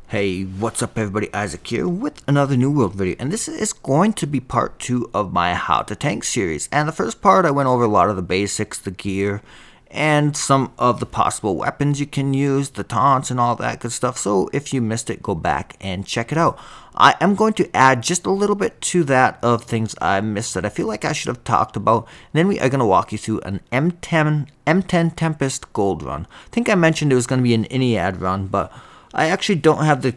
Hey, what's up everybody, Isaac here with another New World video, and this is going to be part 2 of my How to Tank series. And the first part I went over a lot of the basics, the gear, and some of the possible weapons you can use, the taunts and all that good stuff. So if you missed it, go back and check it out. I am going to add just a little bit to that of things I missed that I feel like I should have talked about. And then we are going to walk you through an M10 Tempest gold run. I think I mentioned it was going to be an Iliad run, but I actually don't have the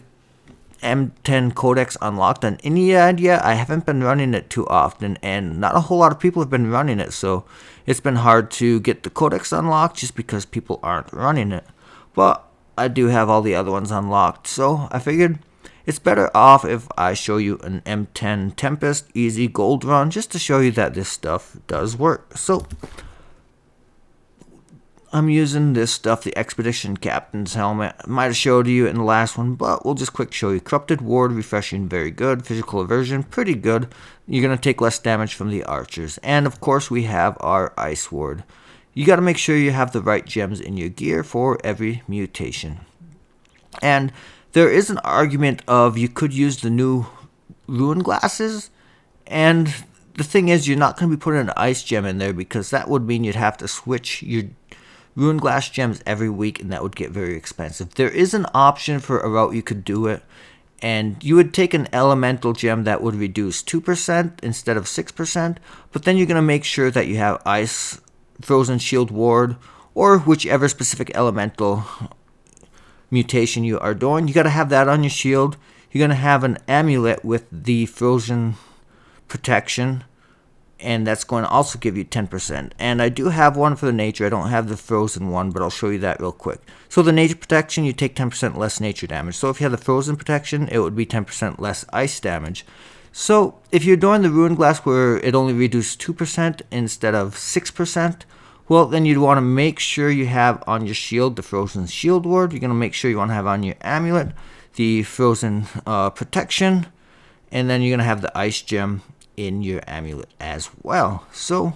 M10 Codex unlocked on Iliad yet. I haven't been running it too often, and not a whole lot of people have been running it, so it's been hard to get the Codex unlocked just because people aren't running it. But I do have all the other ones unlocked, so I figured it's better off if I show you an M10 Tempest easy gold run just to show you that this stuff does work. So I'm using this stuff, the Expedition Captain's Helmet. I might have showed you in the last one, but we'll just quick show you. Corrupted Ward, Refreshing, very good. Physical Aversion, pretty good. You're going to take less damage from the archers. And of course we have our Ice Ward. You got to make sure you have the right gems in your gear for every mutation. And there is an argument of you could use the new Ruin Glasses, and the thing is you're not going to be putting an Ice Gem in there because that would mean you'd have to switch your Ruin Glass gems every week, and that would get very expensive. There is an option for a route you could do it, and you would take an elemental gem that would reduce 2% instead of 6%, but then you're going to make sure that you have Ice, Frozen Shield Ward, or whichever specific elemental mutation you are doing. You got to have that on your shield. You're going to have an amulet with the Frozen Protection, and that's going to also give you 10%. And I do have one for the nature. I don't have the frozen one, but I'll show you that real quick. So the nature protection, you take 10% less nature damage. So if you have the frozen protection, it would be 10% less ice damage. So if you're doing the Ruin Glass where it only reduces 2% instead of 6%, well, then you'd want to make sure you have on your shield the Frozen Shield Ward. You're going to make sure you want to have on your amulet the Frozen Protection, and then you're going to have the Ice Gem in your amulet as well. So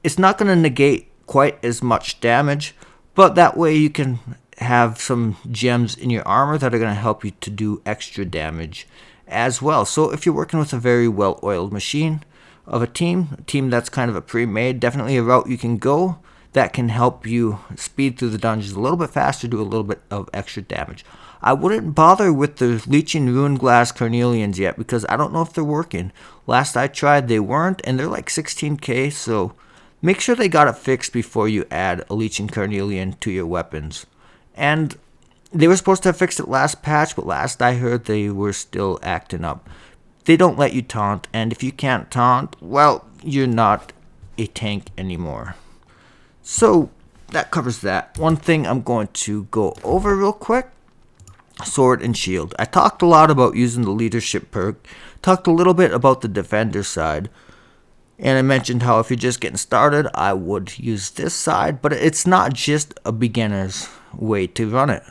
it's not going to negate quite as much damage, but that way you can have some gems in your armor that are going to help you to do extra damage as well. So if you're working with a very well-oiled machine of a team that's kind of a pre-made, definitely a route you can go that can help you speed through the dungeons a little bit faster, do a little bit of extra damage. I wouldn't bother with the Leeching Ruin Glass Carnelians yet because I don't know if they're working. Last I tried they weren't, and they're like 16k, so make sure they got it fixed before you add a Leeching Carnelian to your weapons. And they were supposed to have fixed it last patch, but last I heard they were still acting up. They don't let you taunt, and if you can't taunt, well, you're not a tank anymore. So that covers that. One thing I'm going to go over real quick: Sword and Shield. I talked a lot about using the leadership perk, talked a little bit about the defender side, and I mentioned how if you're just getting started, I would use this side, but it's not just a beginner's way to run it.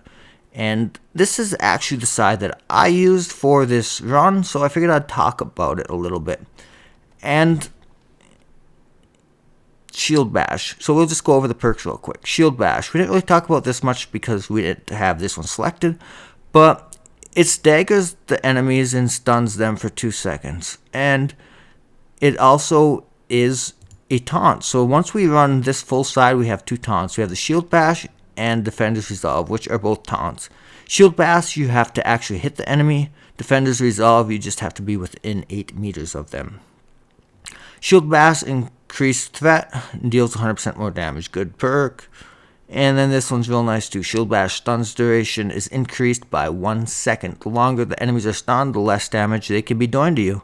And this is actually the side that I used for this run, so I figured I'd talk about it a little bit. And Shield Bash. So we'll just go over the perks real quick. Shield Bash. We didn't really talk about this much because we didn't have this one selected, but it staggers the enemies and stuns them for 2 seconds. And it also is a taunt. So once we run this full side, we have 2 taunts. We have the Shield Bash and Defender's Resolve, which are both taunts. Shield Bash, you have to actually hit the enemy. Defender's Resolve, you just have to be within 8 meters of them. Shield Bash increased threat, deals 100% more damage. Good perk. And then this one's real nice too. Shield Bash stuns duration is increased by 1 second. The longer the enemies are stunned, the less damage they can be doing to you.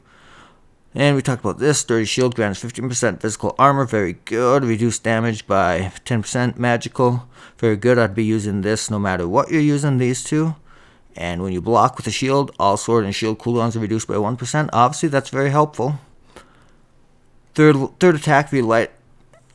And we talked about this. Sturdy Shield grants 15% physical armor. Very good. Reduced damage by 10%. Magical. Very good. I'd be using this no matter what you're using these two. And when you block with a shield, all sword and shield cooldowns are reduced by 1%. Obviously, that's very helpful. Third attack via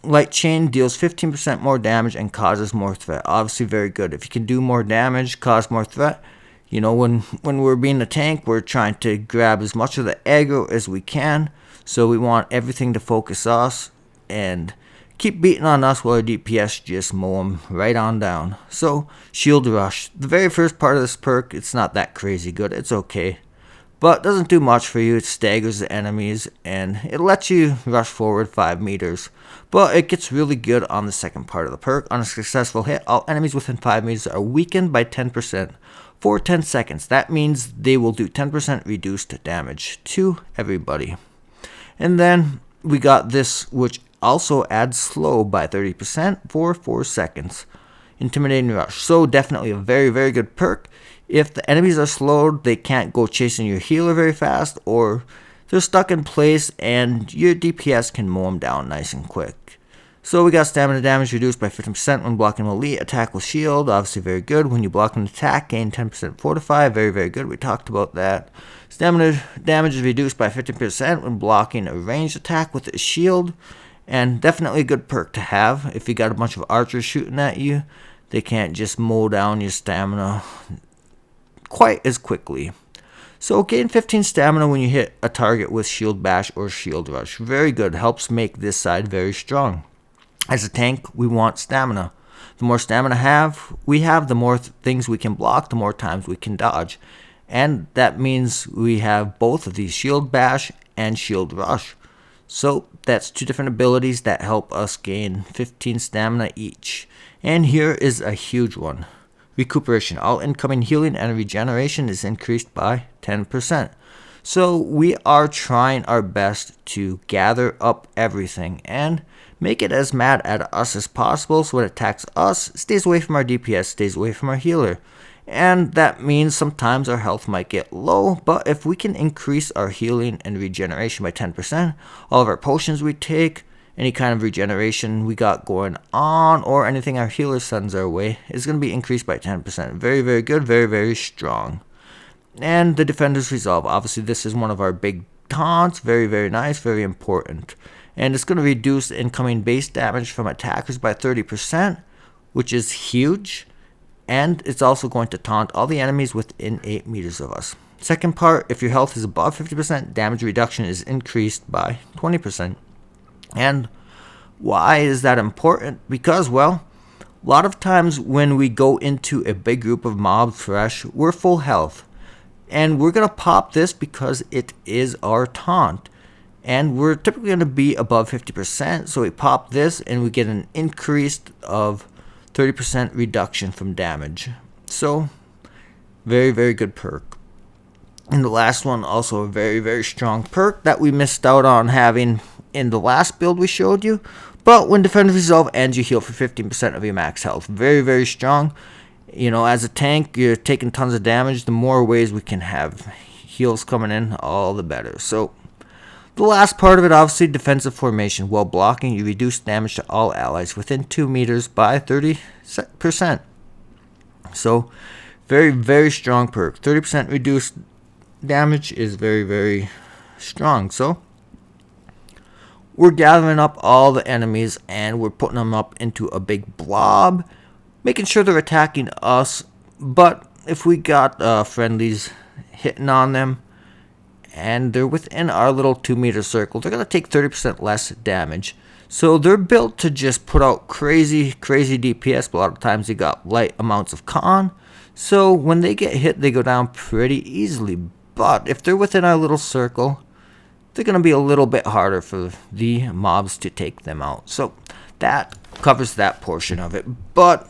light chain deals 15% more damage and causes more threat. Obviously, very good. If you can do more damage, cause more threat. You know, when we're being a tank, we're trying to grab as much of the aggro as we can. So we want everything to focus us and keep beating on us while our DPS just mow them right on down. So, Shield Rush. The very first part of this perk, it's not that crazy good. It's okay. But doesn't do much for you. It staggers the enemies and it lets you rush forward 5 meters. But it gets really good on the second part of the perk. On a successful hit, all enemies within 5 meters are weakened by 10% for 10 seconds. That means they will do 10% reduced damage to everybody. And then we got this, which also adds slow by 30% for 4 seconds. Intimidating Rush. So definitely a very, very good perk. If the enemies are slowed, they can't go chasing your healer very fast, or they're stuck in place and your DPS can mow them down nice and quick. So we got stamina damage reduced by 50% when blocking melee attack with shield, obviously very good. When you block an attack, gain 10% fortify, very, very good. We talked about that. Stamina damage is reduced by 50% when blocking a ranged attack with a shield, and definitely a good perk to have. If you got a bunch of archers shooting at you, they can't just mow down your stamina quite as quickly. So gain 15 stamina when you hit a target with Shield Bash or Shield Rush. Very good, helps make this side very strong. As a tank, we want stamina. The more stamina we have, the more things we can block, the more times we can dodge. And that means we have both of these, Shield Bash and Shield Rush. So that's 2 different abilities that help us gain 15 stamina each. And here is a huge one. Recuperation. All incoming healing and regeneration is increased by 10%. So we are trying our best to gather up everything and make it as mad at us as possible, so when it attacks us, stays away from our DPS, stays away from our healer. And that means sometimes our health might get low, but if we can increase our healing and regeneration by 10%, all of our potions we take, any kind of regeneration we got going on, or anything our healer sends our way, is going to be increased by 10%. Very, very good, very, very strong. And the Defender's Resolve. Obviously, this is one of our big taunts. Very, very nice, very important. And it's going to reduce incoming base damage from attackers by 30%, which is huge. And it's also going to taunt all the enemies within 8 meters of us. Second part, if your health is above 50%, damage reduction is increased by 20%. And why is that important? Because, well, a lot of times when we go into a big group of mobs fresh, we're full health. And we're going to pop this because it is our taunt. And we're typically going to be above 50%. So we pop this and we get an increase of 30% reduction from damage. So, very, very good perk. And the last one, also a very, very strong perk that we missed out on having in the last build we showed you. But when Defender's Resolve ends, you heal for 15% of your max health. Very, very strong. You know, as a tank, you're taking tons of damage. The more ways we can have heals coming in, all the better. So, the last part of it, obviously, defensive formation. While blocking, you reduce damage to all allies within 2 meters by 30%. So, very, very strong perk. 30% reduced damage is very, very strong. So, we're gathering up all the enemies and we're putting them up into a big blob, making sure they're attacking us. But if we got friendlies hitting on them, and they're within our little 2 meter circle, they're going to take 30% less damage. So they're built to just put out crazy, crazy DPS, but a lot of times they got light amounts of con. So when they get hit, they go down pretty easily. But if they're within our little circle, they're going to be a little bit harder for the mobs to take them out. So that covers that portion of it. But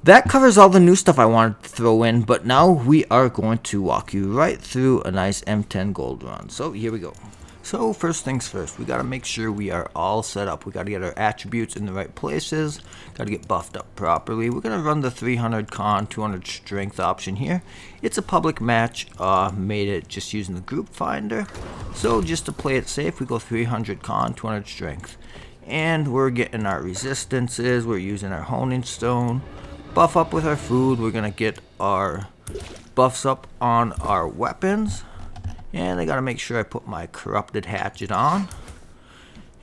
that covers all the new stuff I wanted to throw in, but now we are going to walk you right through a nice M10 gold run. So here we go. So first things first, we got to make sure we are all set up. We got to get our attributes in the right places, got to get buffed up properly. We're going to run the 300 con, 200 strength option here. It's a public match, made it just using the group finder. So just to play it safe, we go 300 con, 200 strength. And we're getting our resistances, we're using our honing stone. Buff up with our food. We're gonna get our buffs up on our weapons, and I gotta make sure I put my corrupted hatchet on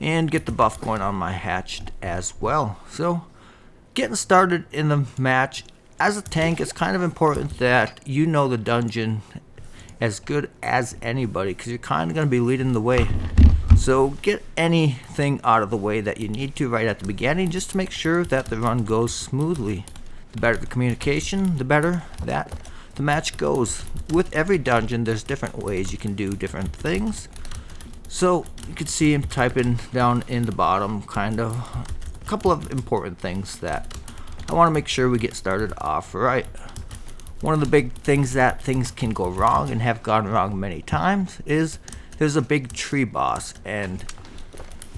and get the buff going on my hatchet as well. So getting started in the match, as a tank, it's kind of important that you know the dungeon as good as anybody, because you're kind of gonna be leading the way. So get anything out of the way that you need to right at the beginning, just to make sure that the run goes smoothly. The better the communication, the better that the match goes. With every dungeon, there's different ways you can do different things. So you can see him typing down in the bottom kind of a couple of important things that I want to make sure we get started off right. One of the big things that things can go wrong and have gone wrong many times is there's a big tree boss, and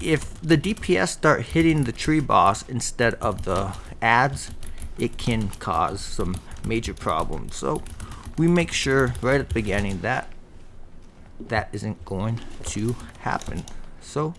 if the DPS start hitting the tree boss instead of the ads, it can cause some major problems. So we make sure right at the beginning that that isn't going to happen. So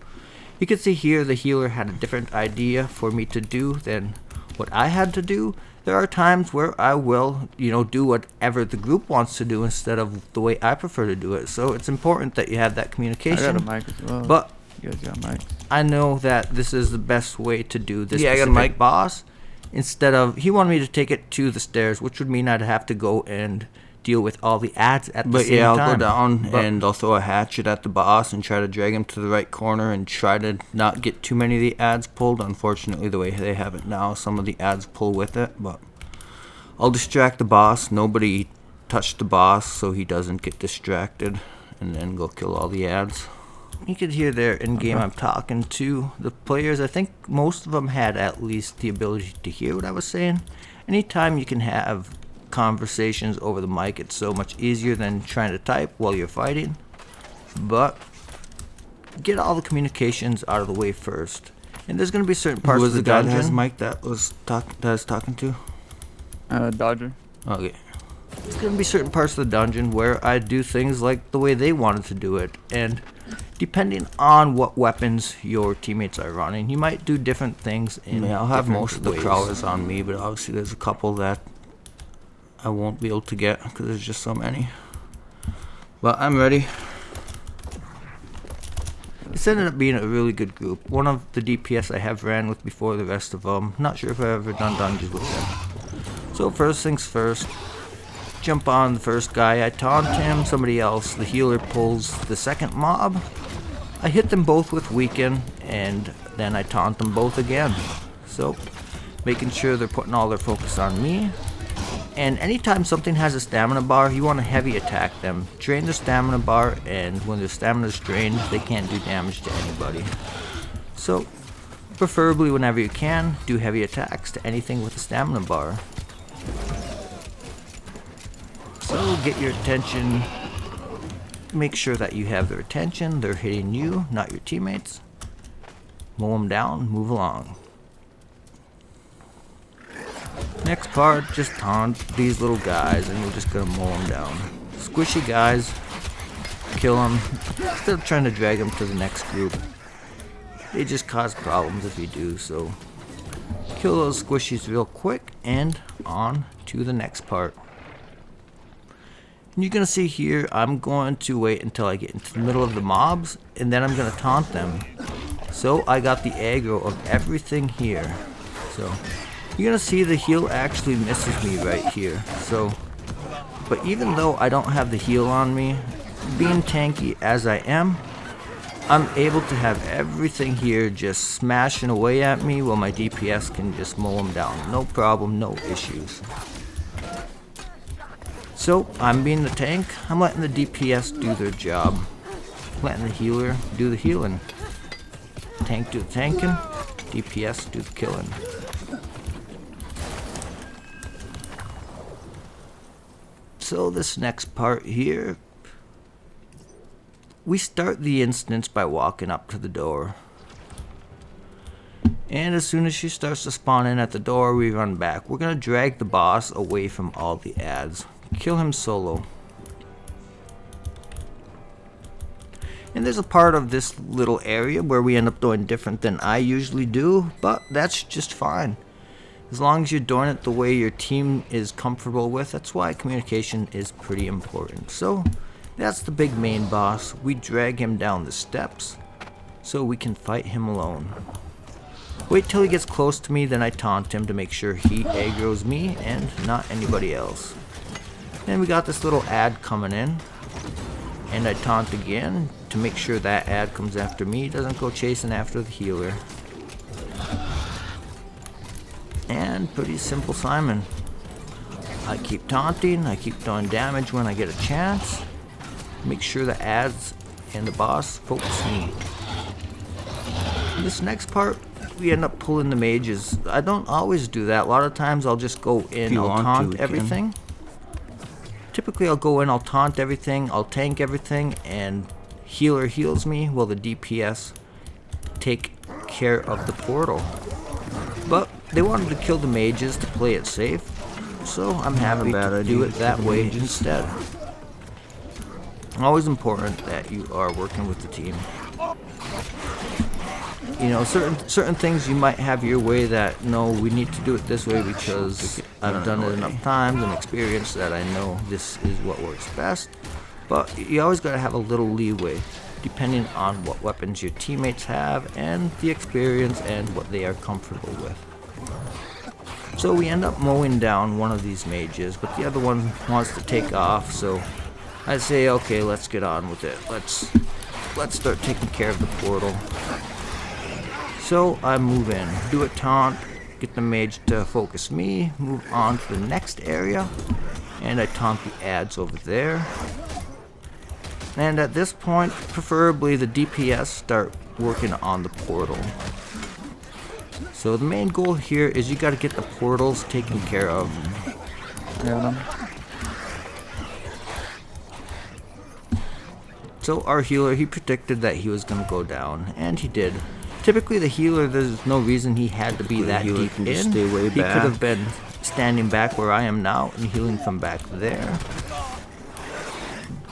you can see here the healer had a different idea for me to do than what I had to do. There are times where I will, do whatever the group wants to do instead of the way I prefer to do it. So it's important that you have that communication. I got a mic as well. But you guys got mics. I know that this is the best way to do this I got a specific mic. boss. Instead of, he wanted me to take it to the stairs, which would mean I'd have to go and deal with all the ads at the same time. But I'll go down and I'll throw a hatchet at the boss and try to drag him to the right corner and try to not get too many of the ads pulled. Unfortunately, the way they have it now, some of the ads pull with it, but I'll distract the boss. Nobody touch the boss so he doesn't get distracted, and then go kill all the ads. You could hear there in game I'm talking to the players. I think most of them had at least the ability to hear what I was saying. Anytime you can have conversations over the mic, it's so much easier than trying to type while you're fighting. But get all the communications out of the way first. And there's going to be certain parts of the dungeon. Who was the guy that has mic that I was talking to? Dodger. Okay. There's going to be certain parts of the dungeon where I do things like the way they wanted to do it. And depending on what weapons your teammates are running, you might do different things in I'll have different most of the ways. crawlers on me, but obviously there's a couple that I won't be able to get because there's just so many. But I'm ready. This ended up being a really good group. One of the DPS I have ran with before the rest of them. Not sure if I've ever done dungeons with them. So first things first, jump on the first guy. I taunt him. Somebody else, the healer, pulls the second mob. I hit them both with weaken, and then I taunt them both again. So making sure they're putting all their focus on me. And anytime something has a stamina bar, you want to heavy attack them. Drain the stamina bar, and when their stamina is drained, they can't do damage to anybody. So, preferably whenever you can, do heavy attacks to anything with a stamina bar. So, get your attention. Make sure that you have their attention. They're hitting you, not your teammates. Mow them down, move along. Next part, just taunt these little guys, and we're just gonna mow them down. Squishy guys, kill them. Instead of trying to drag them to the next group, they just cause problems if you do. So kill those squishies real quick, and on to the next part. And you're gonna see here, I'm going to wait until I get into the middle of the mobs, and then I'm gonna taunt them. So I got the aggro of everything here. So you're gonna see the heal actually misses me right here. So, but even though I don't have the heal on me, being tanky as I am, I'm able to have everything here just smashing away at me while my DPS can just mow them down. No problem, no issues. So, I'm being the tank, I'm letting the DPS do their job. Letting the healer do the healing. Tank do the tanking, DPS do the killing. So this next part here, we start the instance by walking up to the door. And as soon as she starts to spawn in at the door, we run back. We're going to drag the boss away from all the ads. Kill him solo. And there's a part of this little area where we end up doing different than I usually do, but that's just fine. As long as you're doing it the way your team is comfortable with, that's why communication is pretty important. So, that's the big main boss. We drag him down the steps so we can fight him alone. Wait till he gets close to me, then I taunt him to make sure he aggroes me and not anybody else. Then we got this little ad coming in. And I taunt again to make sure that ad comes after me, doesn't go chasing after the healer. And pretty simple Simon. I keep taunting, I keep doing damage when I get a chance. Make sure the ads and the boss focus me. In this next part, we end up pulling the mages. I don't always do that. A lot of times I'll just go in, I'll taunt everything. Typically I'll go in, I'll taunt everything, I'll tank everything, and healer heals me while the DPS take care of the portal. But they wanted to kill the mages to play it safe, so I'm happy to do it that way instead. Always important that you are working with the team. You know, certain things you might have your way that, no, we need to do it this way because I've done it enough times and experienced that I know this is what works best. But you always got to have a little leeway depending on what weapons your teammates have and the experience and what they are comfortable with. So we end up mowing down one of these mages, but the other one wants to take off, so I say, okay, let's get on with it. Let's start taking care of the portal. So I move in, do a taunt, get the mage to focus me, move on to the next area, and I taunt the ads over there. And at this point, preferably the DPS start working on the portal. So the main goal here is you gotta get the portals taken care of. So our healer, he predicted that he was gonna go down, and he did. Typically the healer, there's no reason he had to be that deep in. He could have been standing back where I am now and healing from back there.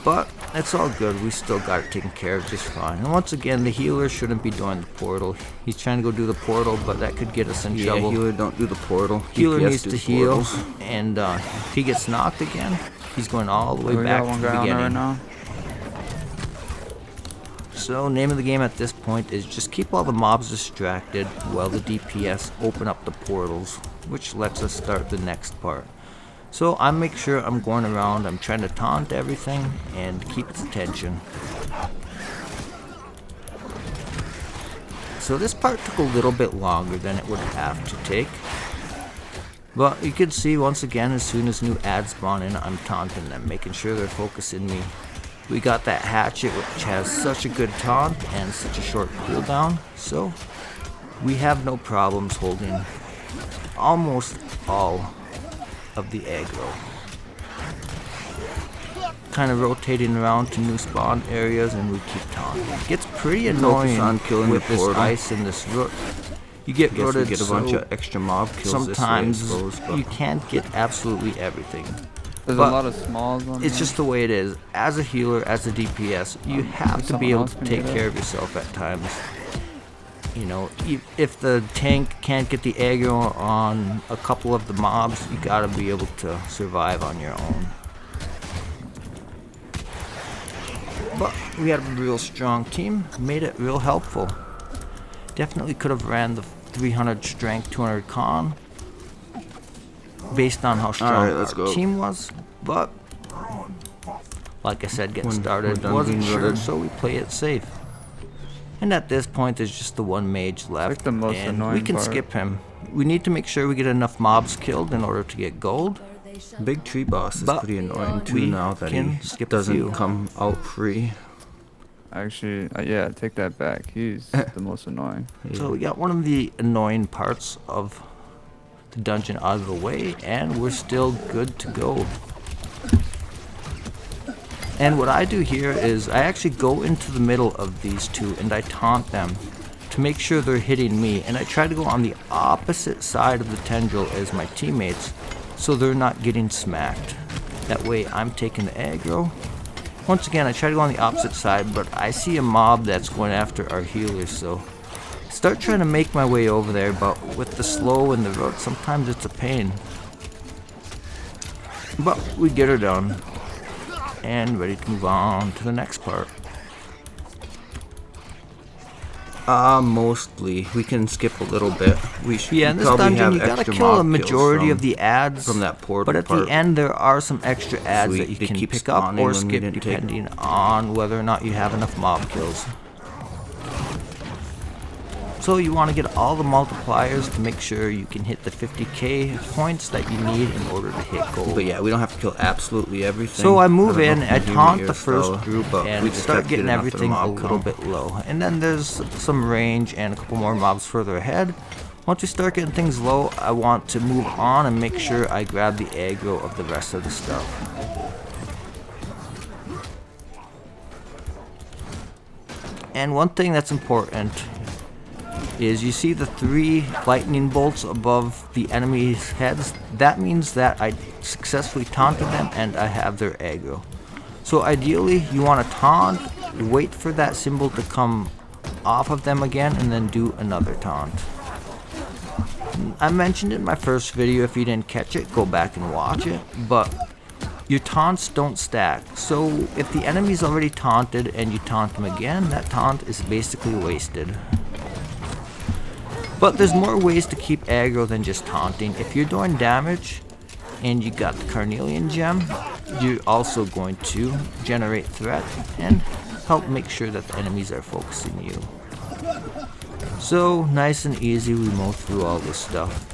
But it's all good, we still got it taken care of just fine. And once again, the healer shouldn't be doing the portal. He's trying to go do the portal, but that could get us in trouble. Yeah, healer don't do the portal. Healer needs to heal, and if he gets knocked again, he's going all the way back to the beginning. Right now. So name of the game at this point is just keep all the mobs distracted while the DPS open up the portals, which lets us start the next part. So I make sure I'm going around, I'm trying to taunt everything and keep its attention. So this part took a little bit longer than it would have to take. But you can see once again, as soon as new ads spawn in, I'm taunting them, making sure they're focusing me. We got that hatchet, which has such a good taunt and such a short cooldown, so we have no problems holding almost all of the aggro. Kind of rotating around to new spawn areas, and we keep taunting. It gets pretty annoying with this ice and this root. You get rooted, get a bunch of extra mob kills sometimes this way, I suppose, you can't get absolutely everything. There's a lot of smalls on It's just the way it is. As a healer, as a DPS, you have to be able to take care of yourself at times. You know, if the tank can't get the aggro on a couple of the mobs, you gotta be able to survive on your own. But we had a real strong team, made it real helpful. Definitely could have ran the 300 strength, 200 con, based on how strong our team was, but like I said, getting started wasn't sure, so we play it safe. And at this point, there's just the one mage left, and we can skip him. We need to make sure we get enough mobs killed in order to get gold. Big tree boss is pretty annoying too now that he doesn't come out free. Actually, yeah, take that back. He's the most annoying. So we got one of the annoying parts of the dungeon out of the way, and we're still good to go. And what I do here is I actually go into the middle of these two and I taunt them to make sure they're hitting me, and I try to go on the opposite side of the tendril as my teammates so they're not getting smacked. That way I'm taking the aggro. Once again, I try to go on the opposite side, but I see a mob that's going after our healers, so start trying to make my way over there, but with the slow and the road, sometimes it's a pain. But we get her done, and ready to move on to the next part. Mostly. We can skip a little bit. Yeah, in this probably dungeon have you gotta extra kill a mob kills majority of the ads from that portal but at part. the end there are some extra ads that you They can keep pick up spawning or when we skip didn't depending on whether or not you have enough mob kills. So you want to get all the multipliers to make sure you can hit the 50k points that you need in order to hit gold. But yeah, we don't have to kill absolutely everything. So I move don't know in, if I you hear me taunt or the first Isabella, group but and we just start have to get getting enough of the everything a mob little count. bit low. And then there's some range and a couple more mobs further ahead. Once we start getting things low, I want to move on and make sure I grab the aggro of the rest of the stuff. And one thing that's important is you see the 3 lightning bolts above the enemy's heads. That means that I successfully taunted them and I have their aggro. So ideally you want to taunt, wait for that symbol to come off of them again, and then do another taunt. I mentioned in my first video, if you didn't catch it, go back and watch it, but your taunts don't stack. So if the enemy's already taunted and you taunt them again, that taunt is basically wasted. But there's more ways to keep aggro than just taunting. If you're doing damage and you got the Carnelian gem, you're also going to generate threat and help make sure that the enemies are focusing you. So nice and easy, we mow through all this stuff.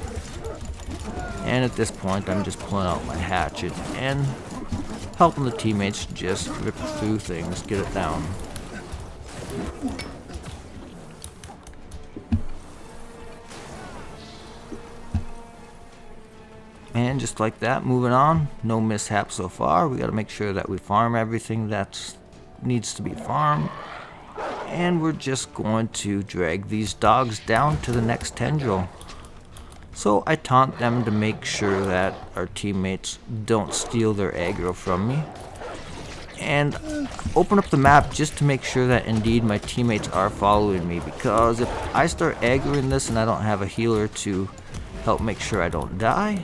And at this point I'm just pulling out my hatchet and helping the teammates just rip through things, get it down. And just like that, moving on, no mishap so far. We gotta make sure that we farm everything that needs to be farmed. And we're just going to drag these dogs down to the next tendril. So I taunt them to make sure that our teammates don't steal their aggro from me. And open up the map just to make sure that indeed my teammates are following me, because if I start aggroing this and I don't have a healer to help make sure I don't die,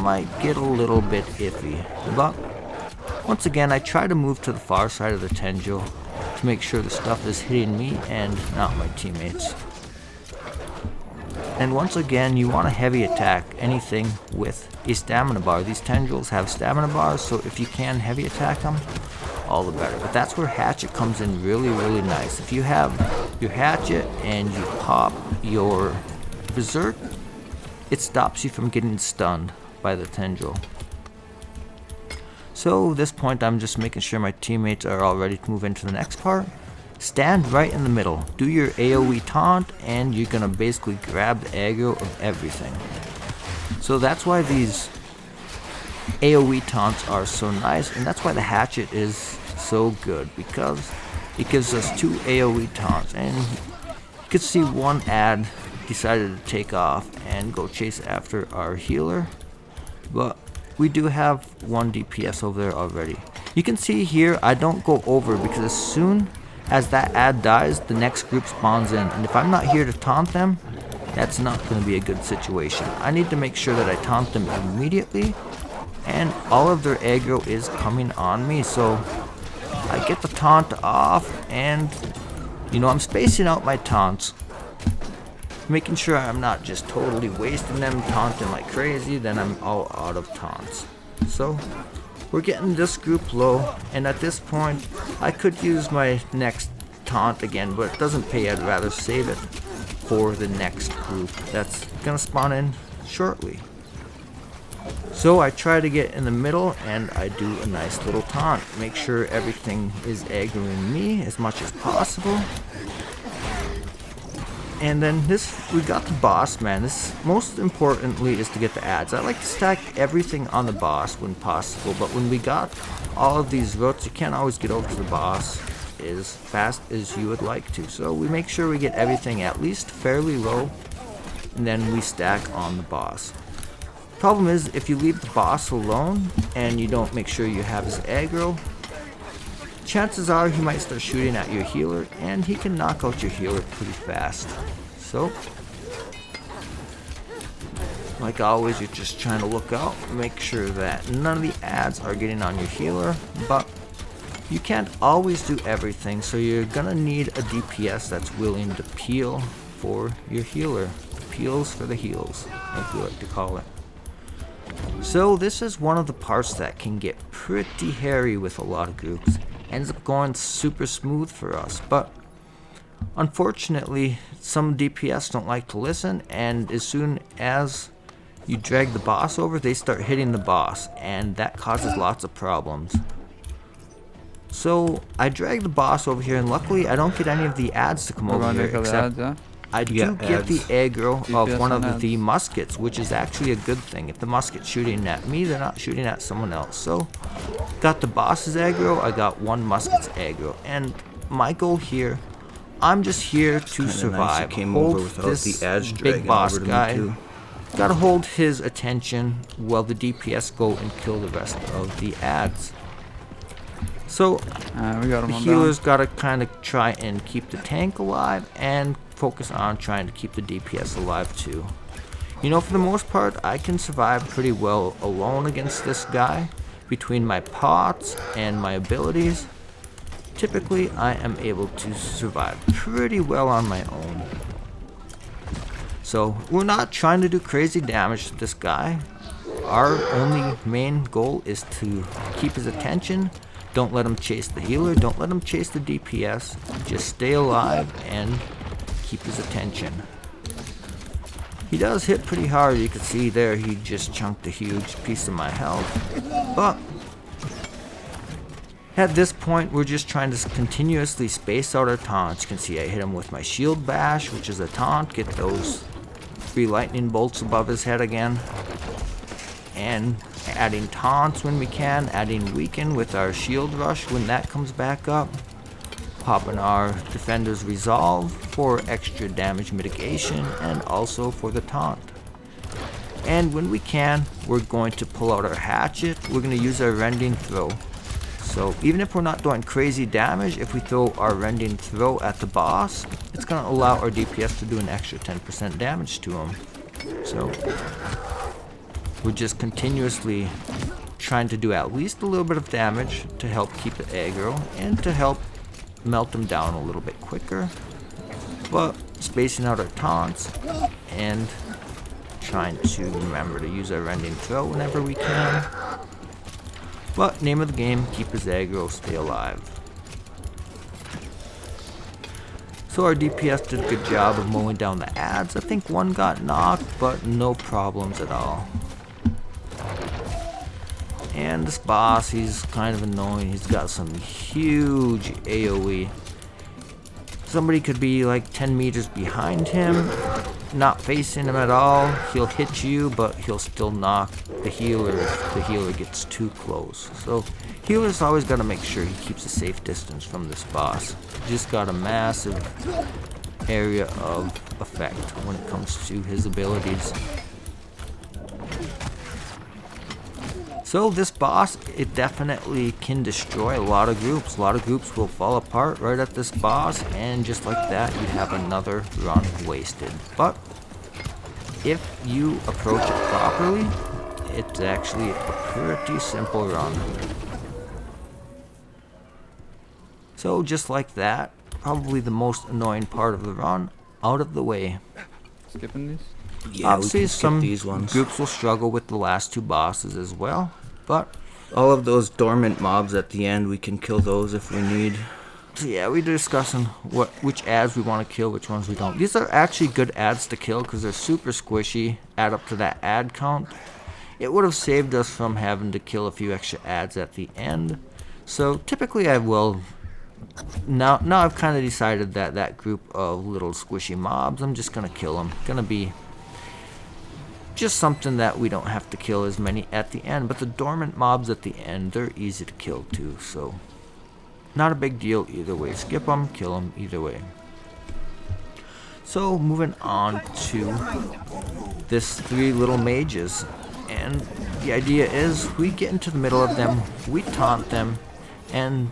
might get a little bit iffy. But once again, I try to move to the far side of the tendril to make sure the stuff is hitting me and not my teammates. And once again, you want to heavy attack anything with a stamina bar. These tendrils have stamina bars, so if you can heavy attack them, all the better. But that's where hatchet comes in really, really nice. If you have your hatchet and you pop your berserk, it stops you from getting stunned by the tendril. So at this point I'm just making sure my teammates are all ready to move into the next part. Stand right in the middle, do your AoE taunt, and you're gonna basically grab the aggro of everything. So that's why these AoE taunts are so nice, and that's why the hatchet is so good, because it gives us 2 AoE taunts. And you can see one ad decided to take off and go chase after our healer, but we do have 1 DPS over there already. You can see here I don't go over, because as soon as that ad dies, the next group spawns in, and if I'm not here to taunt them, that's not going to be a good situation. I need to make sure that I taunt them immediately, and all of their aggro is coming on me, so I get the taunt off, and I'm spacing out my taunts, making sure I'm not just totally wasting them, taunting like crazy, then I'm all out of taunts. So we're getting this group low, and at this point I could use my next taunt again, but it doesn't pay. I'd rather save it for the next group that's gonna spawn in shortly. So I try to get in the middle and I do a nice little taunt, make sure everything is aggroing me as much as possible. And then we got the boss, man. This, most importantly, is to get the ads. I like to stack everything on the boss when possible, but when we got all of these roots, you can't always get over to the boss as fast as you would like to. So we make sure we get everything at least fairly low, and then we stack on the boss. Problem is, if you leave the boss alone and you don't make sure you have his aggro, chances are he might start shooting at your healer, and he can knock out your healer pretty fast. So, like always, you're just trying to look out, make sure that none of the ads are getting on your healer, but You can't always do everything, so you're gonna need a DPS that's willing to peel for your healer. Peels for the heals, like we like to call it. So this is one of the parts that can get pretty hairy with a lot of groups. Ends up going super smooth for us, but unfortunately some DPS don't like to listen, and as soon as you drag the boss over, they start hitting the boss, and that causes lots of problems. So I drag the boss over here, and luckily I don't get any of the ads to come over here, except I do get the aggro of one of the muskets, which is actually a good thing. If the musket's shooting at me, they're not shooting at someone else. So got the boss's aggro, I got one musket's aggro, and my goal here, I'm just here to survive. Nice came hold over without this the ads big boss over to guy. me too. Gotta hold his attention while the DPS go and kill the rest of the ads. So We got him the on healers gotta kind of try and keep the tank alive and focus on trying to keep the DPS alive too. You know, for the most part, I can survive pretty well alone against this guy. Between my pots and my abilities, typically I am able to survive pretty well on my own. So we're not trying to do crazy damage to this guy. Our only main goal is to keep his attention. Don't let him chase the healer, don't let him chase the DPS. Just stay alive and keep his attention. He does hit pretty hard, you can see there he just chunked a huge piece of my health. But at this point we're just trying to continuously space out our taunts. You can see I hit him with my shield bash, which is a taunt, get those 3 lightning bolts above his head again. And adding taunts when we can, adding weaken with our shield rush when that comes back up, popping our defender's resolve for extra damage mitigation and also for the taunt. And when we can, we're going to pull out our hatchet, we're going to use our rending throw. So even if we're not doing crazy damage, if we throw our rending throw at the boss, it's going to allow our DPS to do an extra 10% damage to him. So we're just continuously trying to do at least a little bit of damage to help keep the aggro and to help melt them down a little bit quicker, but spacing out our taunts and trying to remember to use our rending throw whenever we can. But name of the game, keep his aggro, stay alive. So our DPS did a good job of mowing down the ads. I think one got knocked, but no problems at all. And this boss, he's kind of annoying. He's got some huge AoE. Somebody could be like 10 meters behind him, not facing him at all. He'll hit you, but he'll still knock the healer if the healer gets too close. So healer's always got to make sure he keeps a safe distance from this boss. Just got a massive area of effect when it comes to his abilities. So this boss, it definitely can destroy a lot of groups. A lot of groups will fall apart right at this boss, and just like that, you have another run wasted. But if you approach it properly, it's actually a pretty simple run. So just like that, probably the most annoying part of the run out of the way. Skipping these? Yeah, Obviously, we can skip some these ones. groups will struggle with the last 2 bosses as well, but All of those dormant mobs at the end, we can kill those if we need. so yeah, we're discussing which ads we want to kill, which ones we don't. These are actually good ads to kill because they're super squishy, add up to that ad count. It would have saved us from having to kill a few extra ads at the end. So typically I will. Now I've kind of decided that that group of little squishy mobs, I'm just going to kill them. Going to be just something that we don't have to kill as many at the end. But the dormant mobs at the end, they're easy to kill too. So not a big deal either way. Skip them, kill them either way. So moving on to this 3 little mages. And the idea is we get into the middle of them, we taunt them, and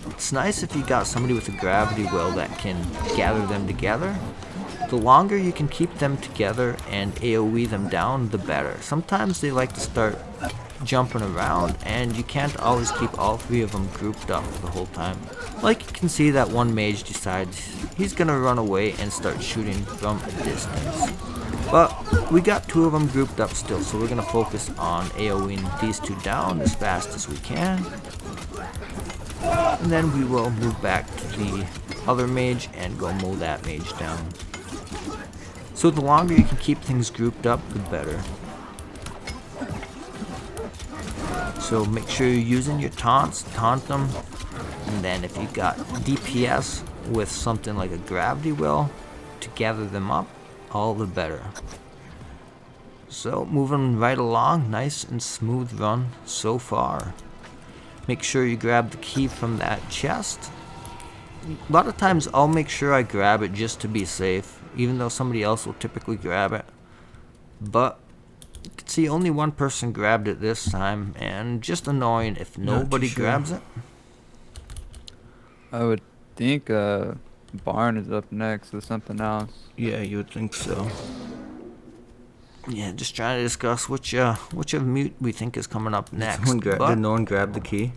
it's nice if you got somebody with a gravity well that can gather them together. The longer you can keep them together and AoE them down, the better. Sometimes they like to start jumping around, and you can't always keep all three of them grouped up the whole time. Like you can see that one mage decides he's gonna run away and start shooting from a distance. But we got two of them grouped up still, so we're gonna focus on AoEing these two down as fast as we can. And then we will move back to the other mage and go mow that mage down. So the longer you can keep things grouped up, the better. So make sure you're using your taunts, taunt them, and then if you got DPS with something like a gravity well to gather them up, all the better. So moving right along, nice and smooth run so far. Make sure you grab the key from that chest. A lot of times I'll make sure I grab it just to be safe, even though somebody else will typically grab it. But you can see only one person grabbed it this time, and just annoying if nobody grabs it. I would think Barn is up next with something else. Yeah, you would think so. Yeah, just trying to discuss which of mute we think is coming up next. Did no one grab the key?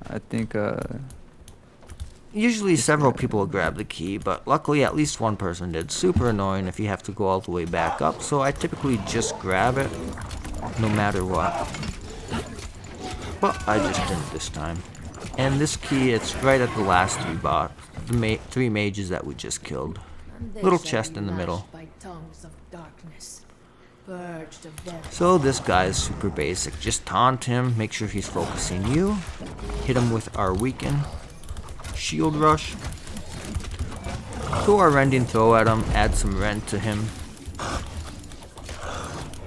I think Usually several people will grab the key, but luckily at least one person did. Super annoying if you have to go all the way back up, so I typically just grab it no matter what. But I just didn't this time. And this key, it's right at the last three bots, the three mages that we just killed. Little chest in the middle. So this guy is super basic. Just taunt him, make sure he's focusing you. Hit him with our weaken. Shield rush. Throw our rending throw at him, add some rend to him.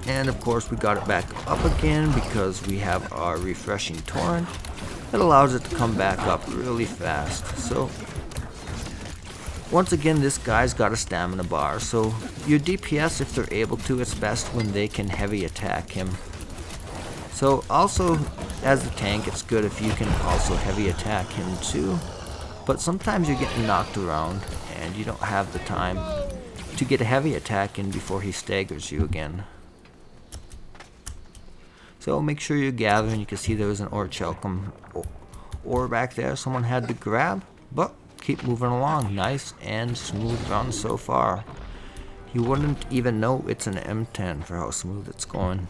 And of course we got it back up again because we have our refreshing torrent. It allows it to come back up really fast. So once again, this guy's got a stamina bar, so your DPS, if they're able to, it's best when they can heavy attack him. So also, as a tank, it's good if you can also heavy attack him too. But sometimes you're getting knocked around, and you don't have the time to get a heavy attack in before he staggers you again. So make sure you're gathering. You can see there was an Orichalcum ore back there someone had to grab, but keep moving along. Nice and smooth run so far. You wouldn't even know it's an M10 for how smooth it's going.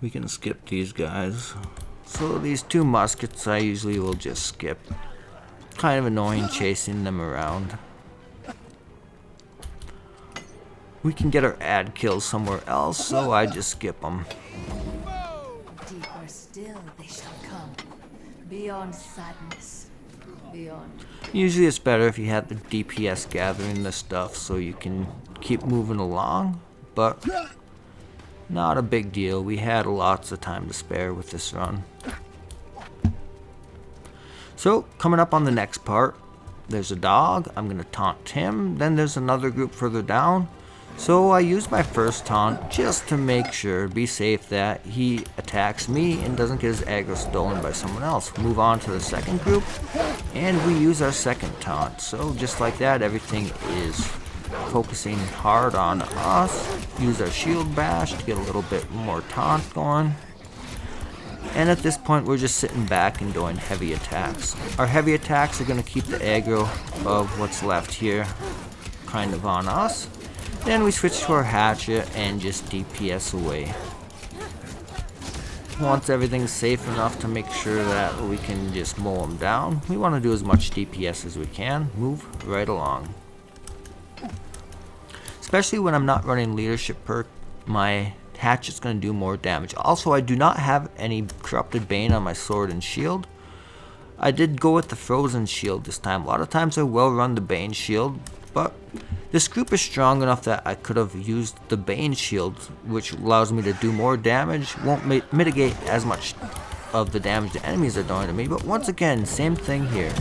We can skip these guys. So these two muskets I usually will just skip. Kind of annoying chasing them around. We can get our ad kills somewhere else, so I just skip them. Deeper still they shall come, beyond sadness, beyond. Usually it's better if you have the DPS gathering the stuff so you can keep moving along, but not a big deal. We had lots of time to spare with this run. So coming up on the next part, there's a dog. I'm going to taunt him. Then there's another group further down. So I use my first taunt just to make sure, be safe, that he attacks me and doesn't get his aggro stolen by someone else. Move on to the second group, and we use our second taunt. So just like that, everything is focusing hard on us. Use our shield bash to get a little bit more taunt going. And at this point, we're just sitting back and doing heavy attacks. Our heavy attacks are going to keep the aggro of what's left here kind of on us. Then we switch to our hatchet and just DPS away. Once everything's safe enough to make sure that we can just mow them down, we want to do as much DPS as we can. Move right along. Especially when I'm not running leadership perk, my hatchet's going to do more damage. Also, I do not have any corrupted bane on my sword and shield. I did go with the frozen shield this time. A lot of times I will run the bane shield, but this group is strong enough that I could have used the bane shield, which allows me to do more damage. Won't mitigate as much of the damage the enemies are doing to me, but once again, same thing here.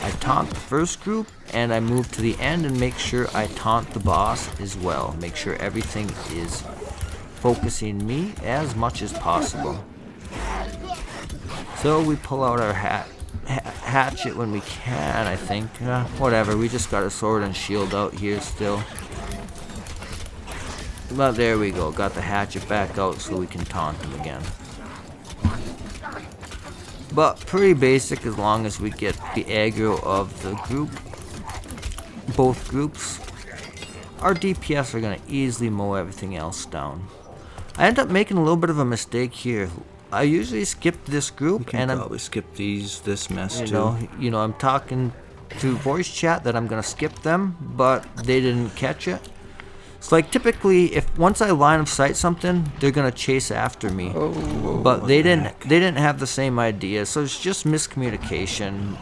I taunt the first group, and I move to the end and make sure I taunt the boss as well. Make sure everything is focusing me as much as possible. So we pull out our hatchet when we can, I think. Whatever, we just got a sword and shield out here still. But there we go. Got the hatchet back out so we can taunt them again. But pretty basic as long as we get the aggro of the group. Both groups. Our DPS are going to easily mow everything else down. I end up making a little bit of a mistake here. I usually skip this group, And and probably skip this mess you too. know, I'm talking through voice chat that I'm gonna skip them, but they didn't catch it. It's like typically, if once I line of sight something, they're gonna chase after me, but they didn't. They didn't have the same idea, so it's just miscommunication.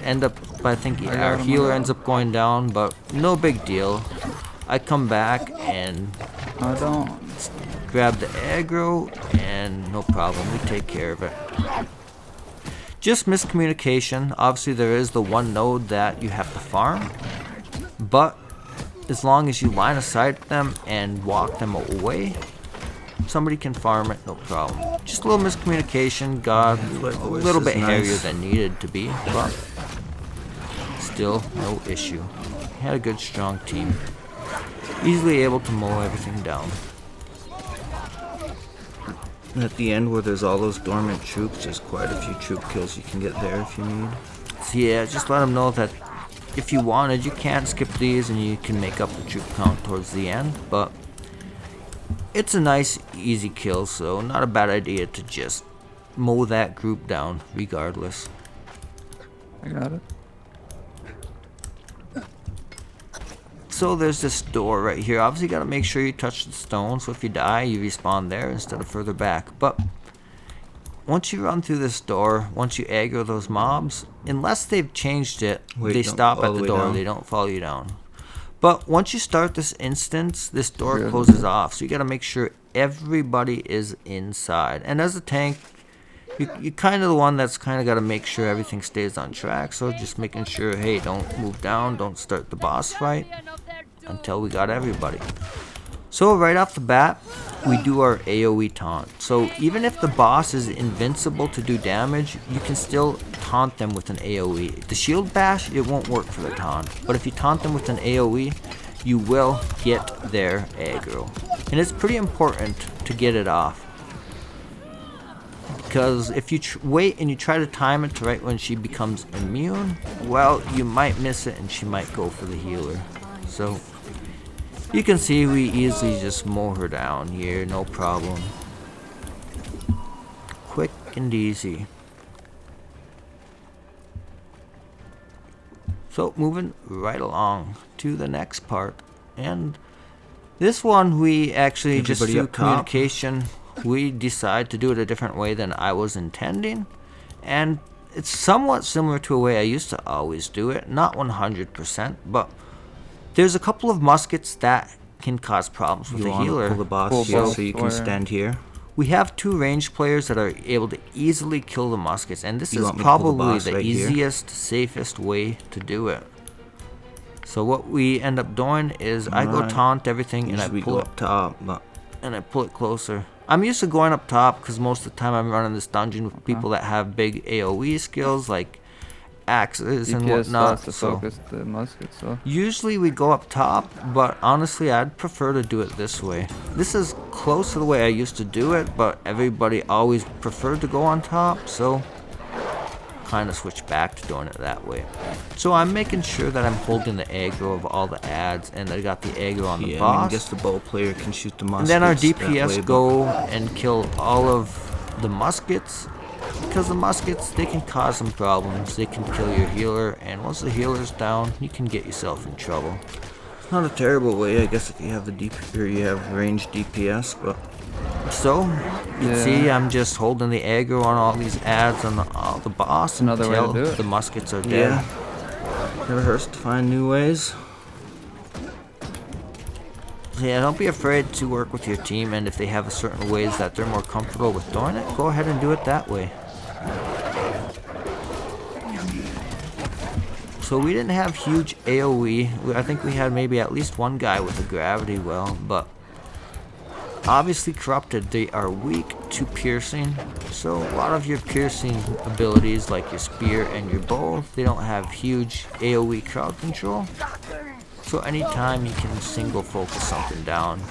End up, I think our healer ends up going down, but no big deal. I come back and I don't. grab the aggro, and no problem, we take care of it. Just miscommunication. Obviously there is the one node that you have to farm, but as long as you line of sight them and walk them away, somebody can farm it, no problem. Just a little miscommunication, got a little bit hairier than needed to be, but still no issue. Had a good strong team. Easily able to mow everything down. And at the end where there's all those dormant troops, there's quite a few troop kills you can get there if you need. So yeah, just let them know that if you wanted, you can skip these and you can make up the troop count towards the end, but it's a nice easy kill, so not a bad idea to just mow that group down regardless. I got it. So there's this door right here. Obviously you gotta make sure you touch the stone, so if you die you respawn there instead of further back. But once you run through this door, once you aggro those mobs, unless they've changed it, they stop at the door, they don't follow you down. But once you start this instance, this door closes off, so you gotta make sure everybody is inside. And as a tank, you're kind of the one that's kind of got to make sure everything stays on track, so just making sure, hey, don't move down, don't start the boss fight until we got everybody. So right off the bat, we do our AoE taunt. So even if the boss is invincible to do damage, you can still taunt them with an AoE. The shield bash, it won't work for the taunt, but if you taunt them with an AoE, you will get their aggro. And it's pretty important to get it off. Because if you wait and you try to time it to right when she becomes immune, well, you might miss it and she might go for the healer. So you can see we easily just mow her down here, no problem. Quick and easy. So moving right along to the next part, and this one we actually just through communication, we decide to do it a different way than I was intending, and it's somewhat similar to a way I used to always do it, not 100%, but there's a couple of muskets that can cause problems with the healer. Pull the boss here so you can stand here. We have two ranged players that are able to easily kill the muskets, and this is probably the easiest, safest way to do it. So what we end up doing is I go taunt everything and I pull it up top, and I pull it closer. I'm used to going up top because most of the time I'm running this dungeon with people that have big AoE skills like axes and whatnot. So the musket, so usually we go up top, but honestly I'd prefer to do it this way. This is close to the way I used to do it, but everybody always preferred to go on top, so kind of switch back to doing it that way. So I'm making sure that I'm holding the aggro of all the ads, and I got the aggro on the boss. I guess the bow player can shoot the muskets. And then our DPS go and kill all of the muskets, because the muskets, they can cause some problems. They can kill your healer, and once the healer's down, you can get yourself in trouble. It's not a terrible way, I guess, if you have you have ranged DPS, but so you can see I'm just holding the aggro on all these ads on the boss until the muskets are dead. Yeah, never hurts to find new ways. So yeah, don't be afraid to work with your team, and if they have a certain ways that they're more comfortable with doing it, go ahead and do it that way. So we didn't have huge AoE. I think we had maybe at least one guy with a gravity well, but obviously corrupted, they are weak to piercing, so a lot of your piercing abilities like your spear and your bow, they don't have huge AoE crowd control. So anytime you can single focus something down,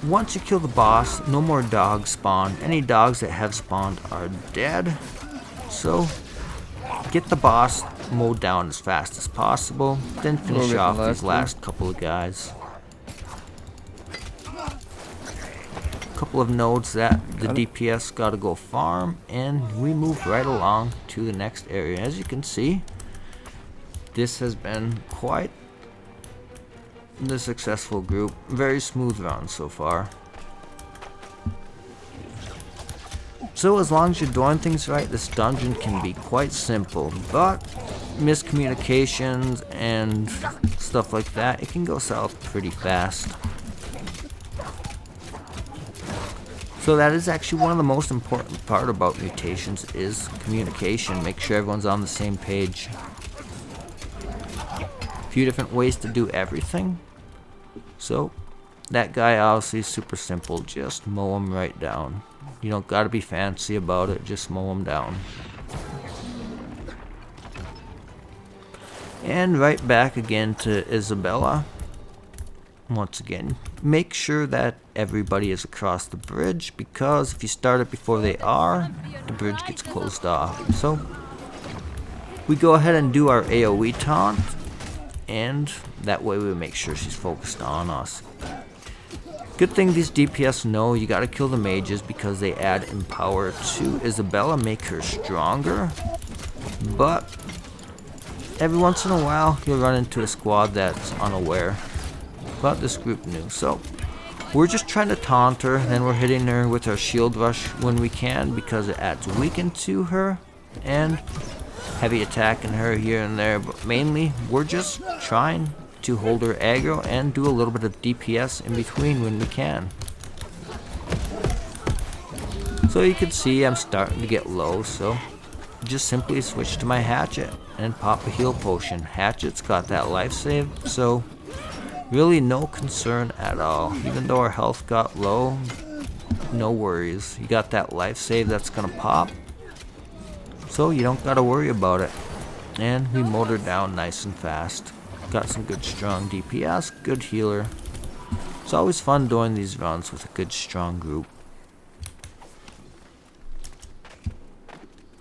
once you kill the boss, no more dogs spawn. Any dogs that have spawned are dead. So get the boss mowed down as fast as possible, then finish get off the these last last couple of guys. Couple of nodes that the DPS gotta go farm, and we move right along to the next area. As you can see, this has been quite the successful group. Very smooth run so far. So as long as you're doing things right, this dungeon can be quite simple, but miscommunications and stuff like that, it can go south pretty fast. So that is actually one of the most important part about mutations is communication. Make sure everyone's on the same page. A few different ways to do everything. So that guy obviously is super simple. Just mow him right down. You don't gotta be fancy about it. Just mow him down. And right back again to Isabella. Once again, make sure that everybody is across the bridge, because if you start it before they are, the bridge gets closed off. So we go ahead and do our AoE taunt, and that way we make sure she's focused on us. Good thing these DPS know you gotta kill the mages because they add empower to Isabella, make her stronger. But every once in a while you'll run into a squad that's unaware. But this group knew, so we're just trying to taunt her, then we're hitting her with our shield rush when we can because it adds weaken to her and heavy attacking her here and there, but mainly we're just trying to hold her aggro and do a little bit of DPS in between when we can. So you can see I'm starting to get low, so just simply switch to my hatchet and pop a heal potion. Hatchet's got that life save, so really no concern at all. Even though our health got low, no worries. You got that life save that's gonna pop, so you don't gotta worry about it. And we mowed her down nice and fast. Got some good strong DPS, good healer. It's always fun doing these runs with a good strong group.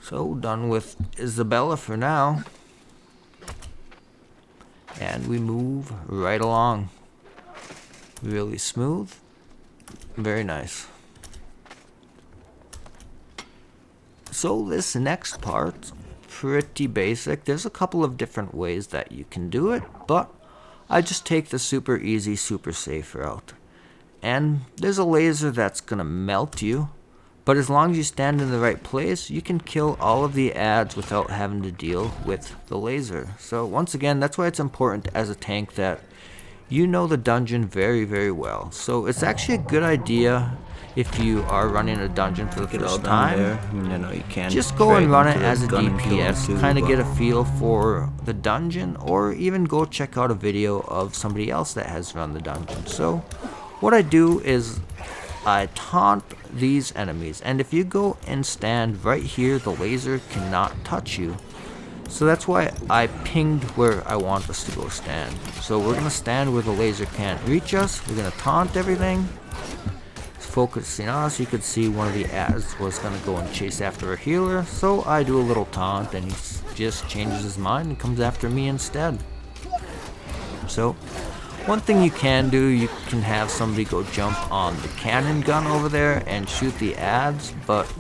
So done with Isabella for now. And we move right along. Really smooth. Very nice. So this next part, pretty basic. There's a couple of different ways that you can do it, but I just take the super easy, super safe route. And there's a laser that's gonna melt you, but as long as you stand in the right place, you can kill all of the adds without having to deal with the laser. So once again, that's why it's important as a tank that you know the dungeon very, very well. So it's actually a good idea if you are running a dungeon for the first time. You can just go and run it as a DPS, kind of get a feel for the dungeon, or even go check out a video of somebody else that has run the dungeon. So what I do is I taunt these enemies, and if you go and stand right here, the laser cannot touch you. So that's why I pinged where I want us to go stand. So we're gonna stand where the laser can't reach us. We're gonna taunt everything. It's focusing on us. You could see one of the adds was gonna go and chase after a healer. So I do a little taunt, and he just changes his mind and comes after me instead. So one thing you can do, you can have somebody go jump on the cannon gun over there and shoot the adds, but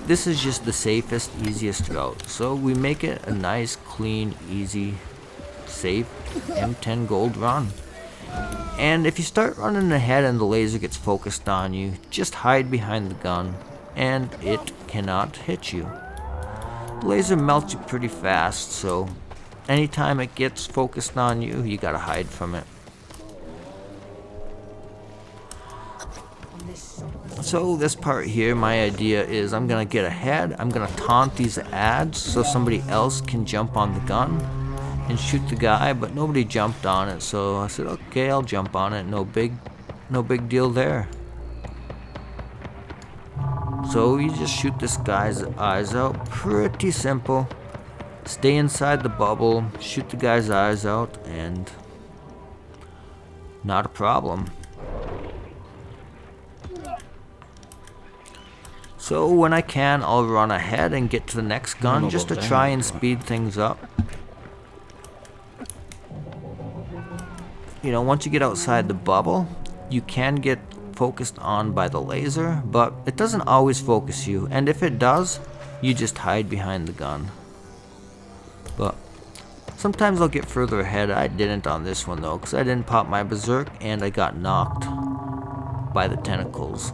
this is just the safest, easiest route. So we make it a nice, clean, easy, safe M10 gold run. And if you start running ahead and the laser gets focused on you, just hide behind the gun and it cannot hit you. The laser melts you pretty fast, so anytime it gets focused on you, you gotta hide from it. So this part here, my idea is I'm gonna get ahead, I'm gonna taunt these adds so somebody else can jump on the gun and shoot the guy, but nobody jumped on it, so I said, okay, I'll jump on it, no big deal there. So you just shoot this guy's eyes out, pretty simple. Stay inside the bubble, shoot the guy's eyes out, and not a problem. So when I can, I'll run ahead and get to the next gun just to try and speed things up. You know, once you get outside the bubble, you can get focused on by the laser, but it doesn't always focus you, and if it does, you just hide behind the gun. But sometimes I'll get further ahead. I didn't on this one though, because I didn't pop my berserk and I got knocked by the tentacles.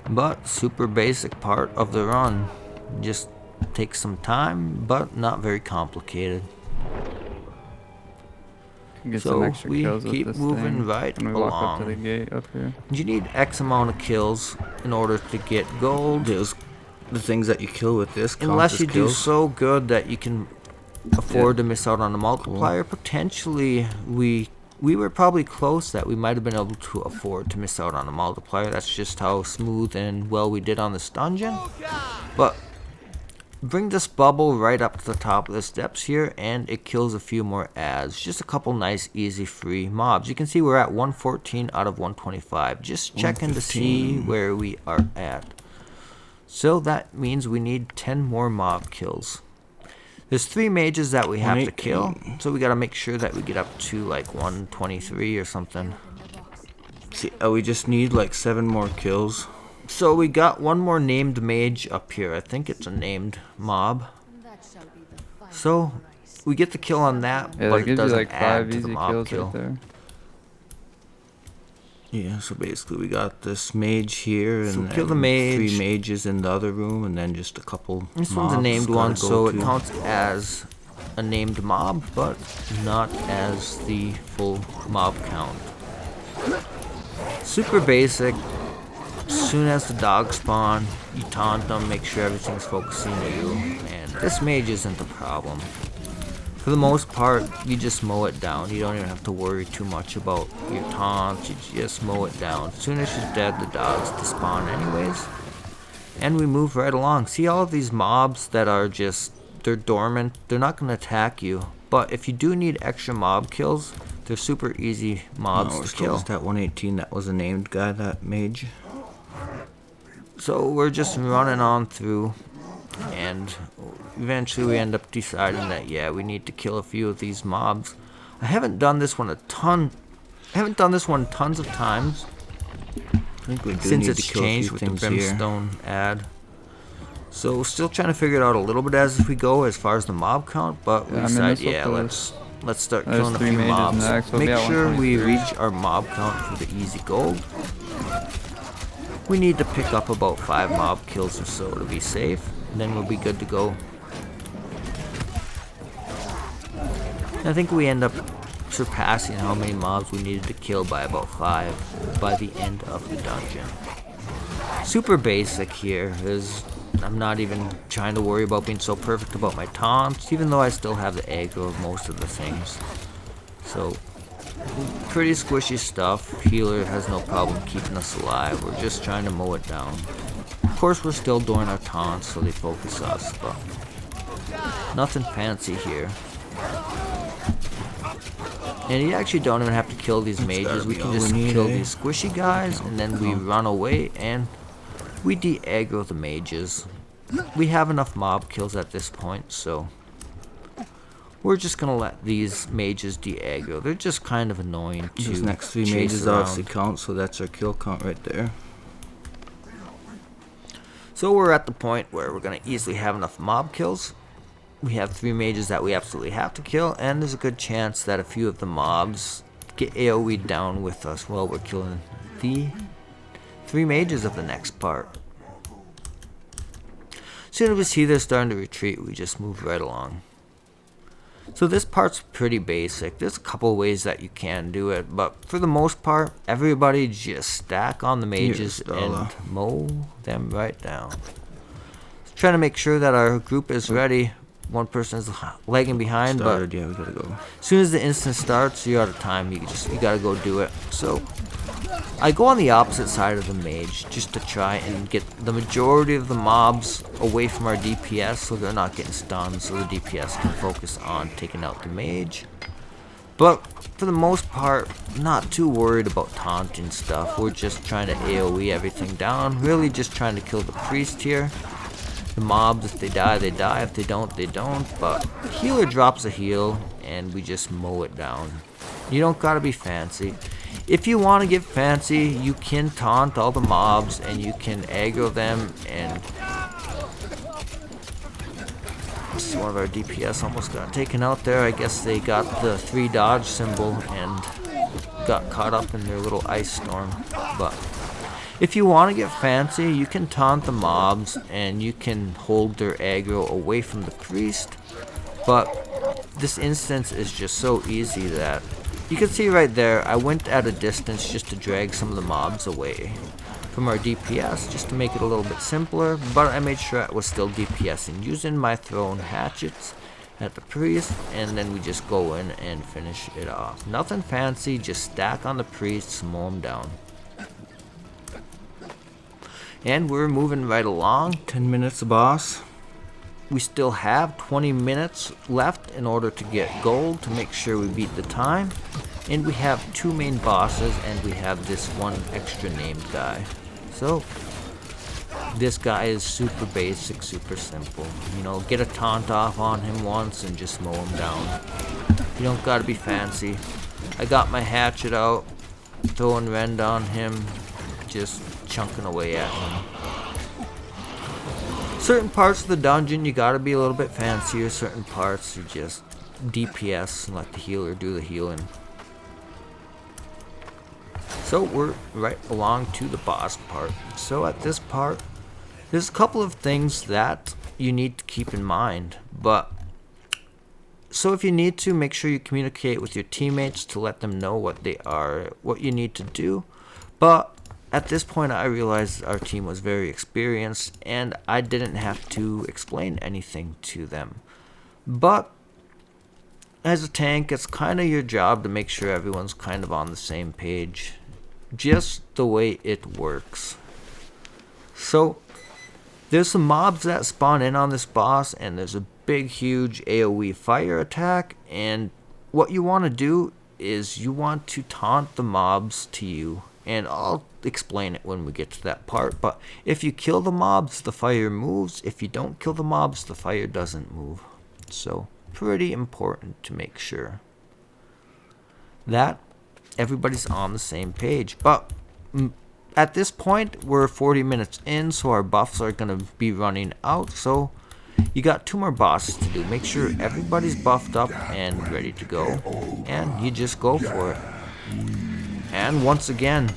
But super basic part of the run. Just takes some time, but not very complicated. Get So some extra we kills with keep this moving thing right when we walk up to the along. gate up here. You need X amount of kills in order to get gold. There's the things that you kill with this count Unless as you do kills. so good that you can afford to miss out on a multiplier. Potentially, we were probably close that we might have been able to afford to miss out on a multiplier. That's just how smooth and well we did on this dungeon. But bring this bubble right up to the top of the steps here, and it kills a few more ads. Just a couple nice, easy, free mobs. You can see we're at 114 out of 125. Just checking to see where we are at. So that means we need 10 more mob kills. There's 3 mages that we have to kill, so we gotta make sure that we get up to like 123 or something. See, we just need like 7 more kills. So we got one more named mage up here. I think it's a named mob. That shall be the final So price. we get the kill on that, Yeah, but that it gives you doesn't like add 5 to the easy mob kills kill. right there. Yeah, so basically we got this mage here, So and kill the then mage. 3 mages in the other room, and then just a couple This one's a mobs named gotta one, go so it to. counts as a named mob, but not as the full mob count. Super basic. As soon as the dogs spawn, you taunt them, make sure everything's focusing you, and this mage isn't a problem. For the most part, you just mow it down. You don't even have to worry too much about your taunts. You just mow it down. As soon as she's dead, the dogs despawn anyways. And we move right along. See all of these mobs that are just, they're dormant. They're not going to attack you. But if you do need extra mob kills, they're super easy mobs No, we're to still kill. just at 118. That was a named guy, that mage. So we're just running on through, and eventually we end up deciding that, yeah, we need to kill a few of these mobs. I haven't done this one tons of times I think we do since need it's to kill a changed few with the things here. brimstone ad. So still trying to figure it out a little bit as we go as far as the mob count, but we Yeah, I mean, decide, this will yeah, put let's start there's killing a 3 few mages mobs. next, we'll be Make at sure we 123. reach our mob count for the easy gold. We need to pick up about 5 mob kills or so to be safe, and then we'll be good to go. I think we end up surpassing how many mobs we needed to kill by about 5 by the end of the dungeon. Super basic here. I'm not even trying to worry about being so perfect about my taunts, even though I still have the aggro of most of the things. So, pretty squishy stuff. Healer has no problem keeping us alive. We're just trying to mow it down. Of course, we're still doing our taunts so they focus us, but nothing fancy here. And you actually don't even have to kill these mages. We can just kill these squishy guys, and then we run away and we de-aggro the mages. We have enough mob kills at this point, so we're just gonna let these mages de-aggro. They're just kind of annoying to These next 3 chase mages around. obviously count, so that's our kill count right there. So we're at the point where we're gonna easily have enough mob kills. We have 3 mages that we absolutely have to kill, and there's a good chance that a few of the mobs get AoE'd down with us while we're killing the 3 mages of the next part. As soon as we see they're starting to retreat, we just move right along. So this part's pretty basic. There's a couple ways that you can do it, but for the most part, everybody just stack on the mages and mow them right down. Trying to make sure that our group is ready. One person's lagging behind, but Yeah, we gotta go. as soon as the instant starts, you're out of time. You gotta go do it. So I go on the opposite side of the mage just to try and get the majority of the mobs away from our DPS so they're not getting stunned, so the DPS can focus on taking out the mage. But for the most part, not too worried about taunting stuff. We're just trying to AoE everything down. Really just trying to kill the priest here. The mobs, if they die, they die. If they don't, they don't. But healer drops a heal, and we just mow it down. You don't gotta be fancy. If you want to get fancy, you can taunt all the mobs, and you can aggro them, and one of our DPS almost got taken out there. I guess they got the 3 dodge symbol and got caught up in their little ice storm. But if you want to get fancy, you can taunt the mobs and you can hold their aggro away from the priest. But this instance is just so easy that you can see right there, I went at a distance just to drag some of the mobs away from our DPS, just to make it a little bit simpler, but I made sure I was still DPSing, using my thrown hatchets at the priest, and then we just go in and finish it off. Nothing fancy, just stack on the priests, mow them down. And we're moving right along. 10 minutes, boss. We still have 20 minutes left in order to get gold, to make sure we beat the time. And we have 2 main bosses, and we have this 1 extra named guy. So, this guy is super basic, super simple. You know, get a taunt off on him once and just mow him down. You don't gotta be fancy. I got my hatchet out, throwing rend on him, just chunking away at him. Certain parts of the dungeon you gotta be a little bit fancier, certain parts you just DPS and let the healer do the healing. So we're right along to the boss part. So at this part, there's a couple of things that you need to keep in mind. But so if you need to, make sure you communicate with your teammates to let them know what you need to do. But at this point, I realized our team was very experienced, and I didn't have to explain anything to them. But as a tank, it's kind of your job to make sure everyone's kind of on the same page. Just the way it works. So, there's some mobs that spawn in on this boss, and there's a big, huge AoE fire attack, and what you want to do is you want to taunt the mobs to you, and I'll explain it when we get to that part, but if you kill the mobs, the fire moves. If you don't kill the mobs, the fire doesn't move. So, pretty important to make sure that everybody's on the same page. But at this point, we're 40 minutes in, so our buffs are going to be running out. So you got 2 more bosses to do. Make sure everybody's buffed up and ready to go, and you just go for it. And once again,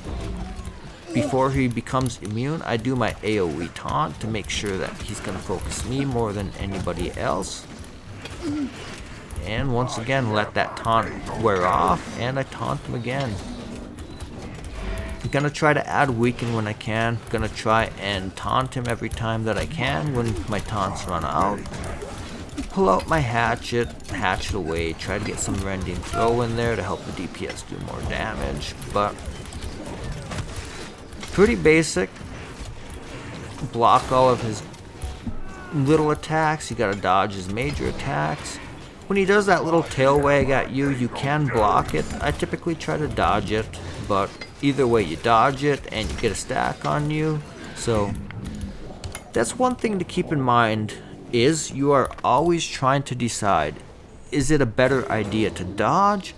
before he becomes immune, I do my AoE taunt to make sure that he's going to focus me more than anybody else. And once again, let that taunt wear off, and I taunt him again. I'm gonna try to add weaken when I can. Gonna try and taunt him every time that I can when my taunts run out. Pull out my hatchet, hatch it away, try to get some rending throw in there to help the DPS do more damage. But pretty basic. Block all of his little attacks. You gotta dodge his major attacks. When he does that little tail wag at you, you can block it. I typically try to dodge it, but either way you dodge it and you get a stack on you. So that's one thing to keep in mind, is you are always trying to decide, is it a better idea to dodge,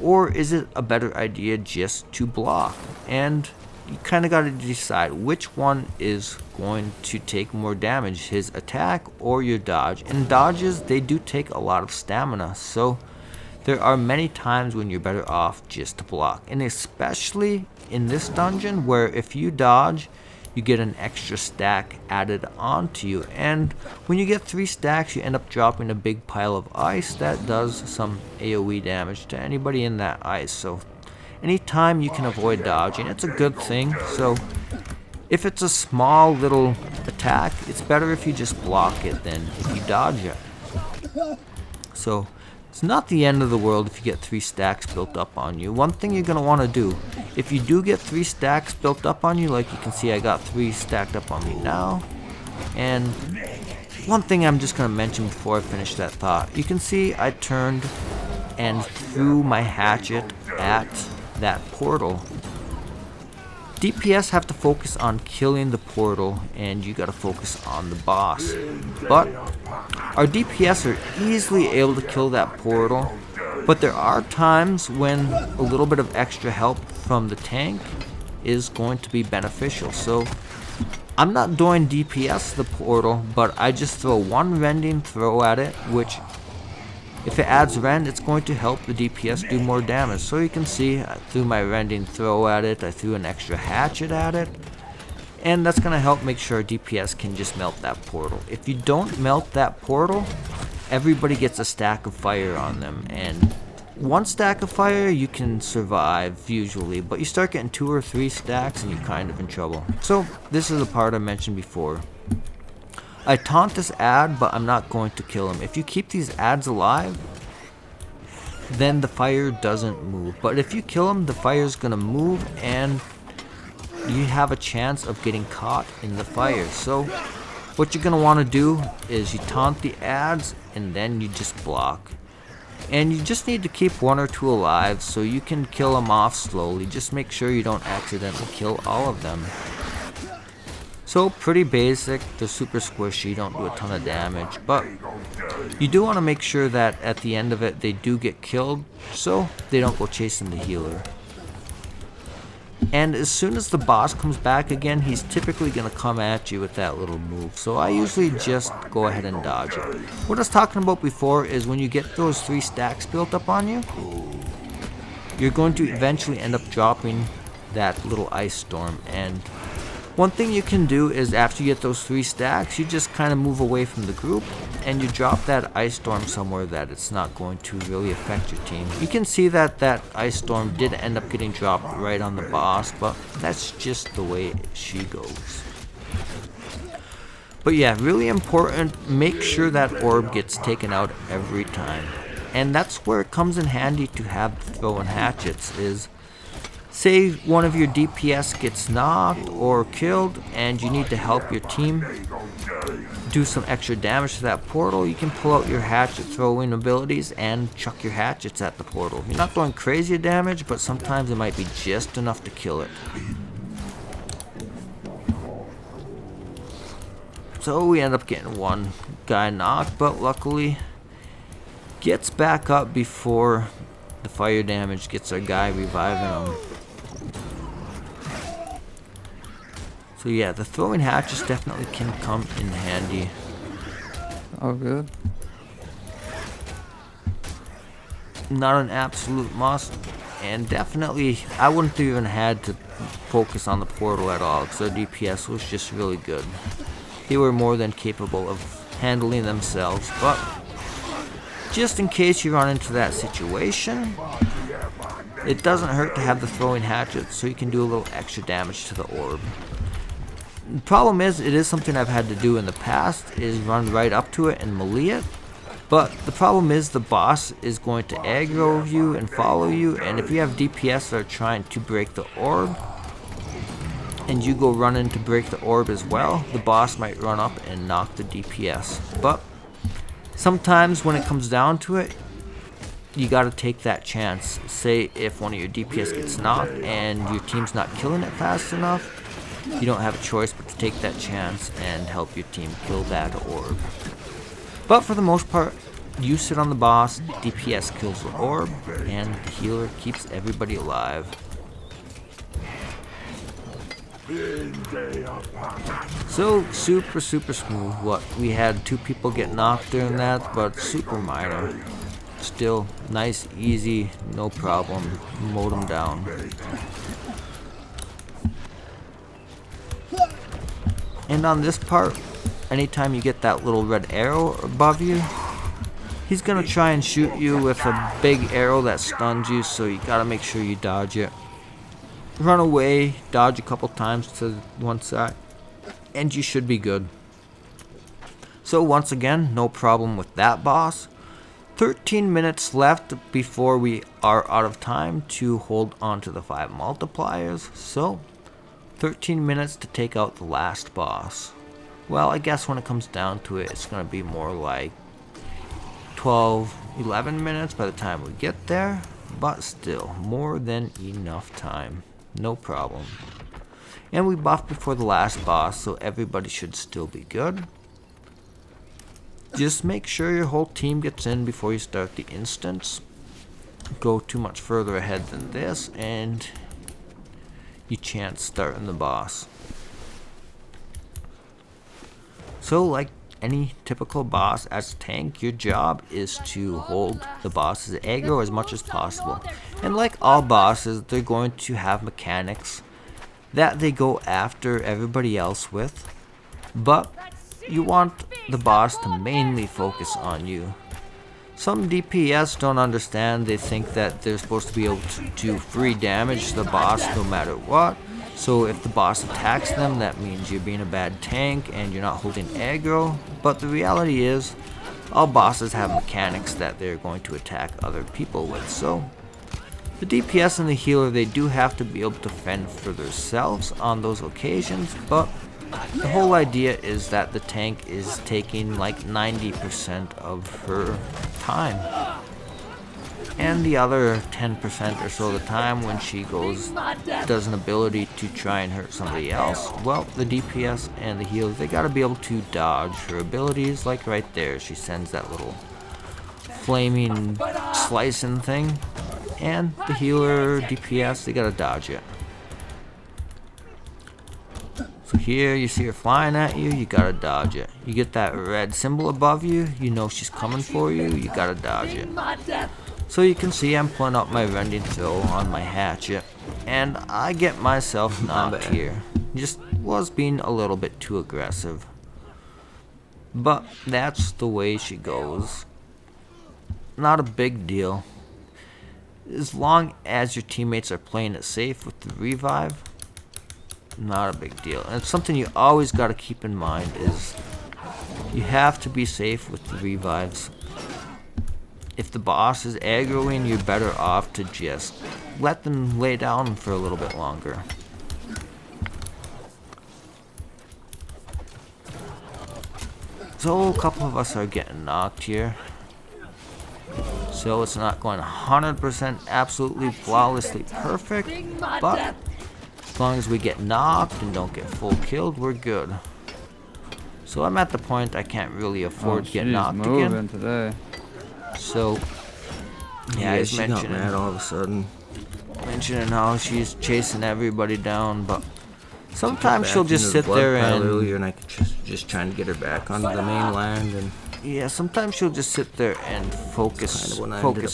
or is it a better idea just to block? And you kind of got to decide which one is going to take more damage, his attack or your dodge. And dodges, they do take a lot of stamina, so there are many times when you're better off just to block. And especially in this dungeon, where if you dodge, you get an extra stack added onto you. And when you get 3 stacks, you end up dropping a big pile of ice that does some AoE damage to anybody in that ice. So anytime you can avoid dodging, it's a good thing. So if it's a small little attack, it's better if you just block it than if you dodge it. So it's not the end of the world if you get 3 stacks built up on you. One thing you're going to want to do, if you do get 3 stacks built up on you, like you can see I got 3 stacked up on me now. And one thing I'm just going to mention before I finish that thought, you can see I turned and threw my hatchet at that portal. DPS have to focus on killing the portal, and you gotta focus on the boss. But our DPS are easily able to kill that portal, but there are times when a little bit of extra help from the tank is going to be beneficial. So I'm not doing DPS the portal, but I just throw one rending throw at it, which if it adds rend, it's going to help the DPS do more damage. So you can see I threw my rending throw at it, I threw an extra hatchet at it, and that's going to help make sure DPS can just melt that portal. If you don't melt that portal, everybody gets a stack of fire on them, and one stack of fire you can survive usually, but you start getting 2 or 3 stacks and you're kind of in trouble. So this is the part I mentioned before. I taunt this ad, but I'm not going to kill him. If you keep these ads alive, then the fire doesn't move. But if you kill him, the fire is going to move and you have a chance of getting caught in the fire. So what you're going to want to do is you taunt the ads and then you just block. And you just need to keep 1 or 2 alive so you can kill them off slowly. Just make sure you don't accidentally kill all of them. So pretty basic, they're super squishy, don't do a ton of damage, but you do want to make sure that at the end of it they do get killed so they don't go chasing the healer. And as soon as the boss comes back again, he's typically going to come at you with that little move, so I usually just go ahead and dodge it. What I was talking about before is when you get those 3 stacks built up on you, you're going to eventually end up dropping that little ice storm. And one thing you can do is after you get those 3 stacks, you just kind of move away from the group and you drop that ice storm somewhere that it's not going to really affect your team. You can see that that ice storm did end up getting dropped right on the boss, but that's just the way she goes. But yeah, really important, make sure that orb gets taken out every time. And that's where it comes in handy to have throwing hatchets is, say one of your DPS gets knocked or killed and you need to help your team do some extra damage to that portal, you can pull out your hatchet throwing abilities and chuck your hatchets at the portal. You're not doing crazy damage, but sometimes it might be just enough to kill it. So we end up getting one guy knocked, but luckily gets back up before the fire damage gets our guy reviving him. So yeah, the throwing hatches definitely can come in handy. Oh, good. Not an absolute must, and definitely I wouldn't have even had to focus on the portal at all because their DPS was just really good. They were more than capable of handling themselves, but just in case you run into that situation, it doesn't hurt to have the throwing hatchet so you can do a little extra damage to the orb. The problem is, it is something I've had to do in the past, is run right up to it and melee it. But the problem is the boss is going to aggro you and follow you, and if you have DPS that are trying to break the orb, and you go running to break the orb as well, the boss might run up and knock the DPS. But sometimes when it comes down to it, you gotta take that chance. Say if one of your DPS gets knocked and your team's not killing it fast enough, you don't have a choice but to take that chance and help your team kill that orb. But for the most part, you sit on the boss, DPS kills the orb, and the healer keeps everybody alive. So super smooth. What, we had 2 people get knocked during that, but super minor. Still nice, easy, no problem. Mowed them down. And on this part, anytime you get that little red arrow above you, he's gonna try and shoot you with a big arrow that stuns you, so you gotta make sure you dodge it. Run away, dodge a couple times to one side, and you should be good. So once again, no problem with that boss. 13 minutes left before we are out of time to hold on to the 5 multipliers, so 13 minutes to take out the last boss. Well, I guess when it comes down to it, it's going to be more like 12 11 minutes by the time we get there, but still, more than enough time. No problem. And we buffed before the last boss, so everybody should still be good. Just make sure your whole team gets in before you start the instance. Go too much further ahead than this, and you chance starting the boss. So like any typical boss as a tank, your job is to hold the boss's aggro as much as possible. And like all bosses, they're going to have mechanics that they go after everybody else with, but you want the boss to mainly focus on you. Some DPS don't understand. They think that they're supposed to be able to do free damage to the boss no matter what. So if the boss attacks them, that means you're being a bad tank and you're not holding aggro. But the reality is, all bosses have mechanics that they're going to attack other people with. So the DPS and the healer, they do have to be able to fend for themselves on those occasions, but the whole idea is that the tank is taking like 90% of her time. And the other 10% or so of the time when she does an ability to try and hurt somebody else, well, the DPS and the healers, they gotta be able to dodge her abilities. Like right there, she sends that little flaming slicing thing, and the healer, DPS, they gotta dodge it. So here you see her flying at you, you gotta dodge it. You get that red symbol above you, you know she's coming for you, you gotta dodge it. So you can see I'm pulling up my rending throw on my hatchet, and I get myself knocked here. Just was being a little bit too aggressive. But that's the way she goes. Not a big deal. As long as your teammates are playing it safe with the revive, not a big deal. And it's something you always got to keep in mind is you have to be safe with the revives. If the boss is aggroing, you're better off to just let them lay down for a little bit longer. So a couple of us are getting knocked here. So it's not going 100% absolutely flawlessly perfect, but as long as we get knocked and don't get full killed, we're good. So I'm at the point I can't really afford to get knocked again. Today. So yeah, she got mad all of a sudden. Mentioning how she's chasing everybody down, but sometimes she'll just sit there and earlier, and I could just trying to get her back onto the mainland, and yeah, sometimes she'll just sit there and focus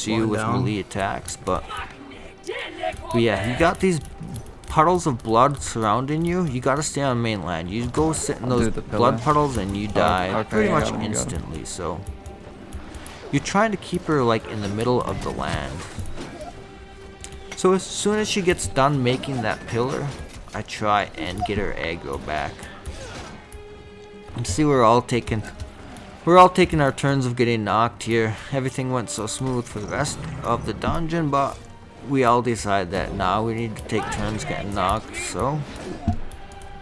you with melee attacks, but yeah, you got these puddles of blood surrounding you. You gotta stay on mainland. You go sit in those blood puddles and you die pretty much instantly. So you're trying to keep her like in the middle of the land. So as soon as she gets done making that pillar, I try and get her aggro back. And see, we're all taking our turns of getting knocked here. Everything went so smooth for the rest of the dungeon, but we all decide that now we need to take turns getting knocked, so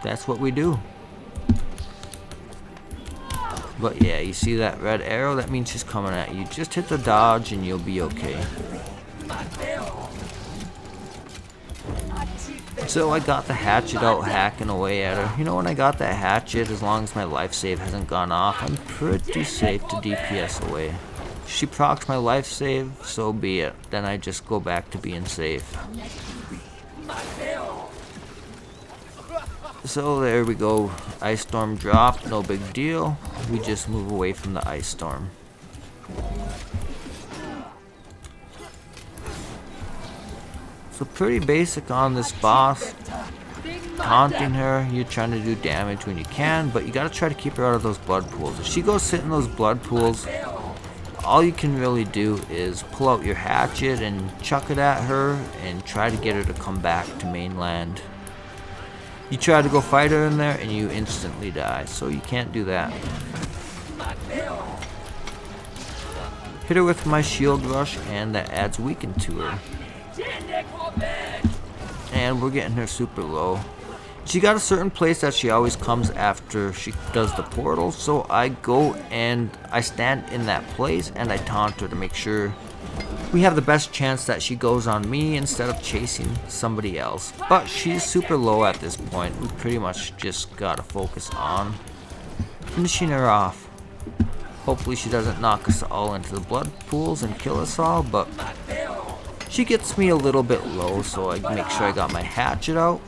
that's what we do. But yeah, you see that red arrow? That means she's coming at you. Just hit the dodge and you'll be okay. So I got the hatchet out hacking away at her. You know, when I got that hatchet, as long as my life save hasn't gone off, I'm pretty safe to DPS away. She procs my life save, so be it. Then I just go back to being safe. So there we go. Ice storm dropped, no big deal. We just move away from the ice storm. So pretty basic on this boss. Taunting her, you're trying to do damage when you can, but you gotta try to keep her out of those blood pools. If she goes sit in those blood pools, all you can really do is pull out your hatchet and chuck it at her and try to get her to come back to mainland. You try to go fight her in there and you instantly die, so you can't do that. Hit her with my shield rush and that adds weaken to her. And we're getting her super low. she got a certain place that she always comes after she does the portal, so I go and I stand in that place and I taunt her to make sure we have the best chance that she goes on me instead of chasing somebody else. But she's super low at this point. We pretty much just gotta focus on finishing her off. Hopefully she doesn't knock us all into the blood pools and kill us all, but she gets me a little bit low, so I make sure I got my hatchet out.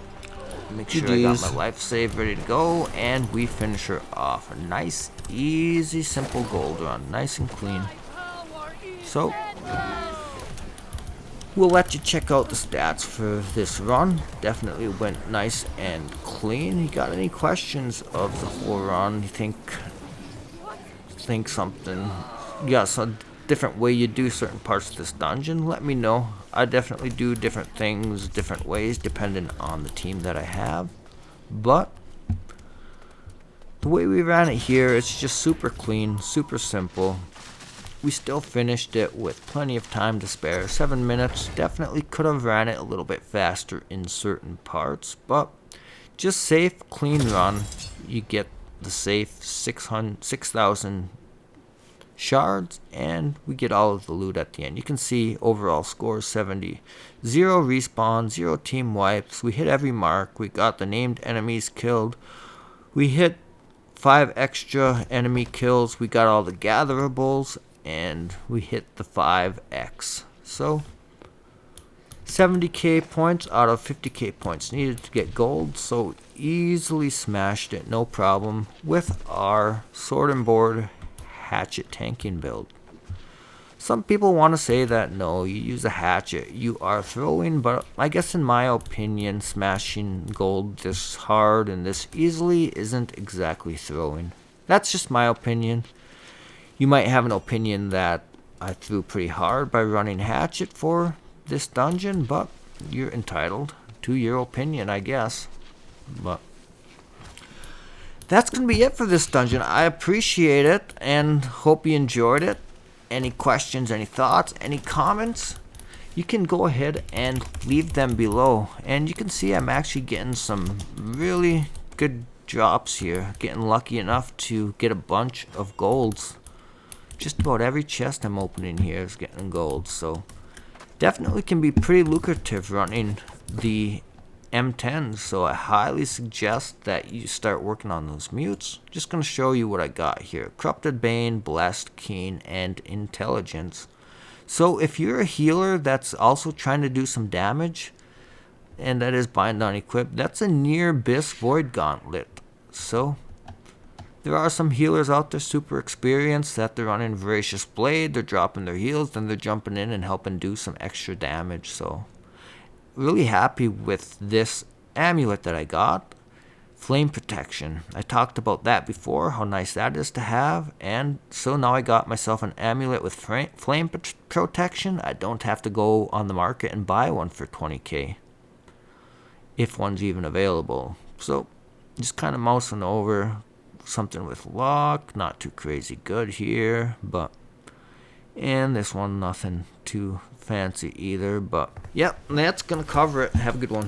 Make sure I got my life save ready to go, and we finish her off. A nice, easy, simple gold run. Nice and clean. So, we'll let you check out the stats for this run. Definitely went nice and clean. You got any questions of the whole run? You think something, some different way you do certain parts of this dungeon? Let me know. I definitely do different things different ways depending on the team that I have. But the way we ran it here, it's just super clean, super simple. We still finished it with plenty of time to spare. 7 minutes. Definitely could have ran it a little bit faster in certain parts, but just safe, clean run. You get the safe 6,000 shards, and we get all of the loot at the end. You can see overall score 70. 0 respawn, 0 team wipes. We hit every mark. We got the named enemies killed. We hit 5 extra enemy kills. We got all the gatherables, and we hit the 5x. So 70k points out of 50k points needed to get gold, so easily smashed it, no problem, with our sword and board hatchet tanking build. Some people want to say that no, you use a hatchet, you are throwing, but I guess in my opinion, smashing gold this hard and this easily isn't exactly throwing. That's just my opinion. You might have an opinion that I threw pretty hard by running hatchet for this dungeon, but you're entitled to your opinion, I guess. But that's going to be it for this dungeon. I appreciate it and hope you enjoyed it. Any questions, any thoughts, any comments? You can go ahead and leave them below. And you can see I'm actually getting some really good drops here. Getting lucky enough to get a bunch of golds. Just about every chest I'm opening here is getting gold. So definitely can be pretty lucrative running the M10, so I highly suggest that you start working on those mutes. Just going to show you what I got here. Corrupted Bane, Blessed, Keen, and Intelligence. So if you're a healer that's also trying to do some damage, and that is bind on equip, that's a near Abyss Void Gauntlet. So there are some healers out there super experienced that they're running Voracious Blade, they're dropping their heals, then they're jumping in and helping do some extra damage. So really happy with this amulet that I got. Flame Protection. I talked about that before, how nice that is to have. And so now I got myself an amulet with Flame Protection. I don't have to go on the market and buy one for 20k. If one's even available. So just kind of mousing over. Something with lock. Not too crazy good here. But and this one, nothing too fancy either, but yep, that's gonna cover it. Have a good one.